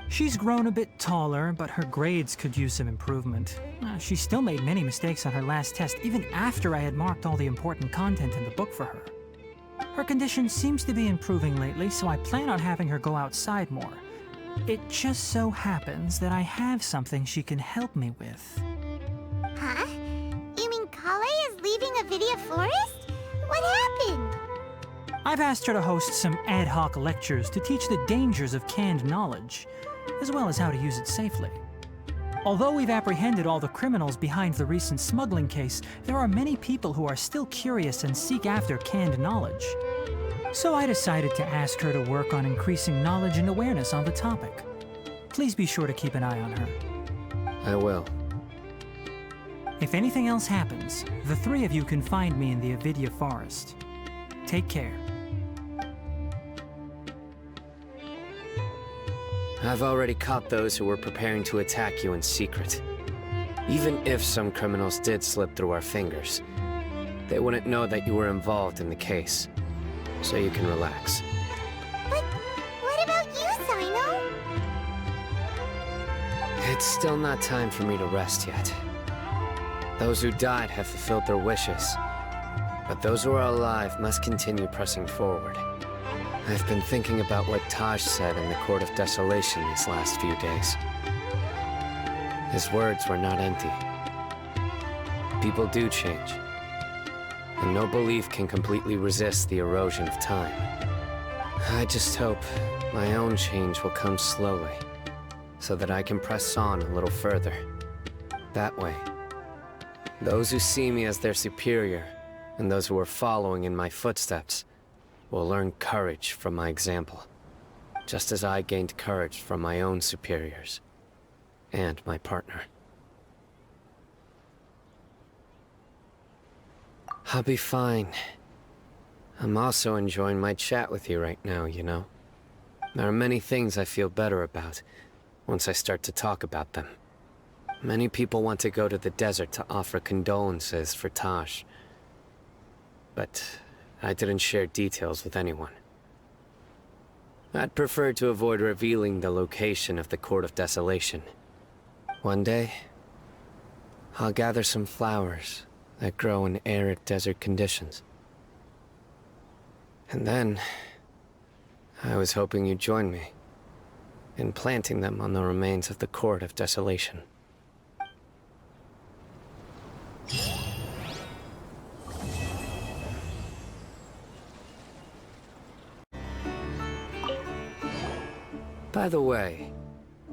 Speaker 18: She's grown a bit taller, but her grades could use some improvement. She still made many mistakes on her last test, even after I had marked all the important content in the book for her. Her condition seems to be improving lately, so I plan on having her go outside more. It just so happens that I have something she can help me with.
Speaker 2: Huh? You mean Kale is leaving the Vidya Forest? What happened?
Speaker 18: I've asked her to host some ad hoc lectures to teach the dangers of canned knowledge, as well as how to use it safely. Although we've apprehended all the criminals behind the recent smuggling case, there are many people who are still curious and seek after canned knowledge. So I decided to ask her to work on increasing knowledge and awareness on the topic. Please be sure to keep an eye on her.
Speaker 3: I will.
Speaker 18: If anything else happens, the three of you can find me in the Avidya Forest. Take care.
Speaker 3: I've already caught those who were preparing to attack you in secret. Even if some criminals did slip through our fingers, they wouldn't know that you were involved in the case. So you can relax.
Speaker 2: But what about you, Cyno?
Speaker 3: It's still not time for me to rest yet. Those who died have fulfilled their wishes, but those who are alive must continue pressing forward. I've been thinking about what Taj said in the Court of Desolation these last few days. His words were not empty. People do change, and no belief can completely resist the erosion of time. I just hope my own change will come slowly, so that I can press on a little further. That way, those who see me as their superior, and those who are following in my footsteps, will learn courage from my example, just as I gained courage from my own superiors, and my partner. I'll be fine. I'm also enjoying my chat with you right now, you know. There are many things I feel better about once I start to talk about them. Many people want to go to the desert to offer condolences for Taj, but I didn't share details with anyone. I'd prefer to avoid revealing the location of the Court of Desolation. One day, I'll gather some flowers that grow in arid desert conditions. And then, I was hoping you'd join me in planting them on the remains of the Court of Desolation. By the way,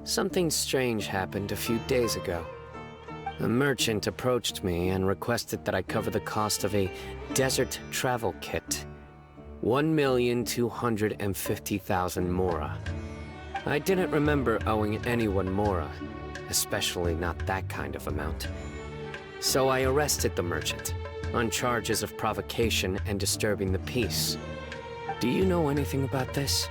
Speaker 3: something strange happened a few days ago. A merchant approached me and requested that I cover the cost of a desert travel kit. 1,250,000 mora. I didn't remember owing anyone mora, especially not that kind of amount. So I arrested the merchant, on charges of provocation and disturbing the peace. Do you know anything about this?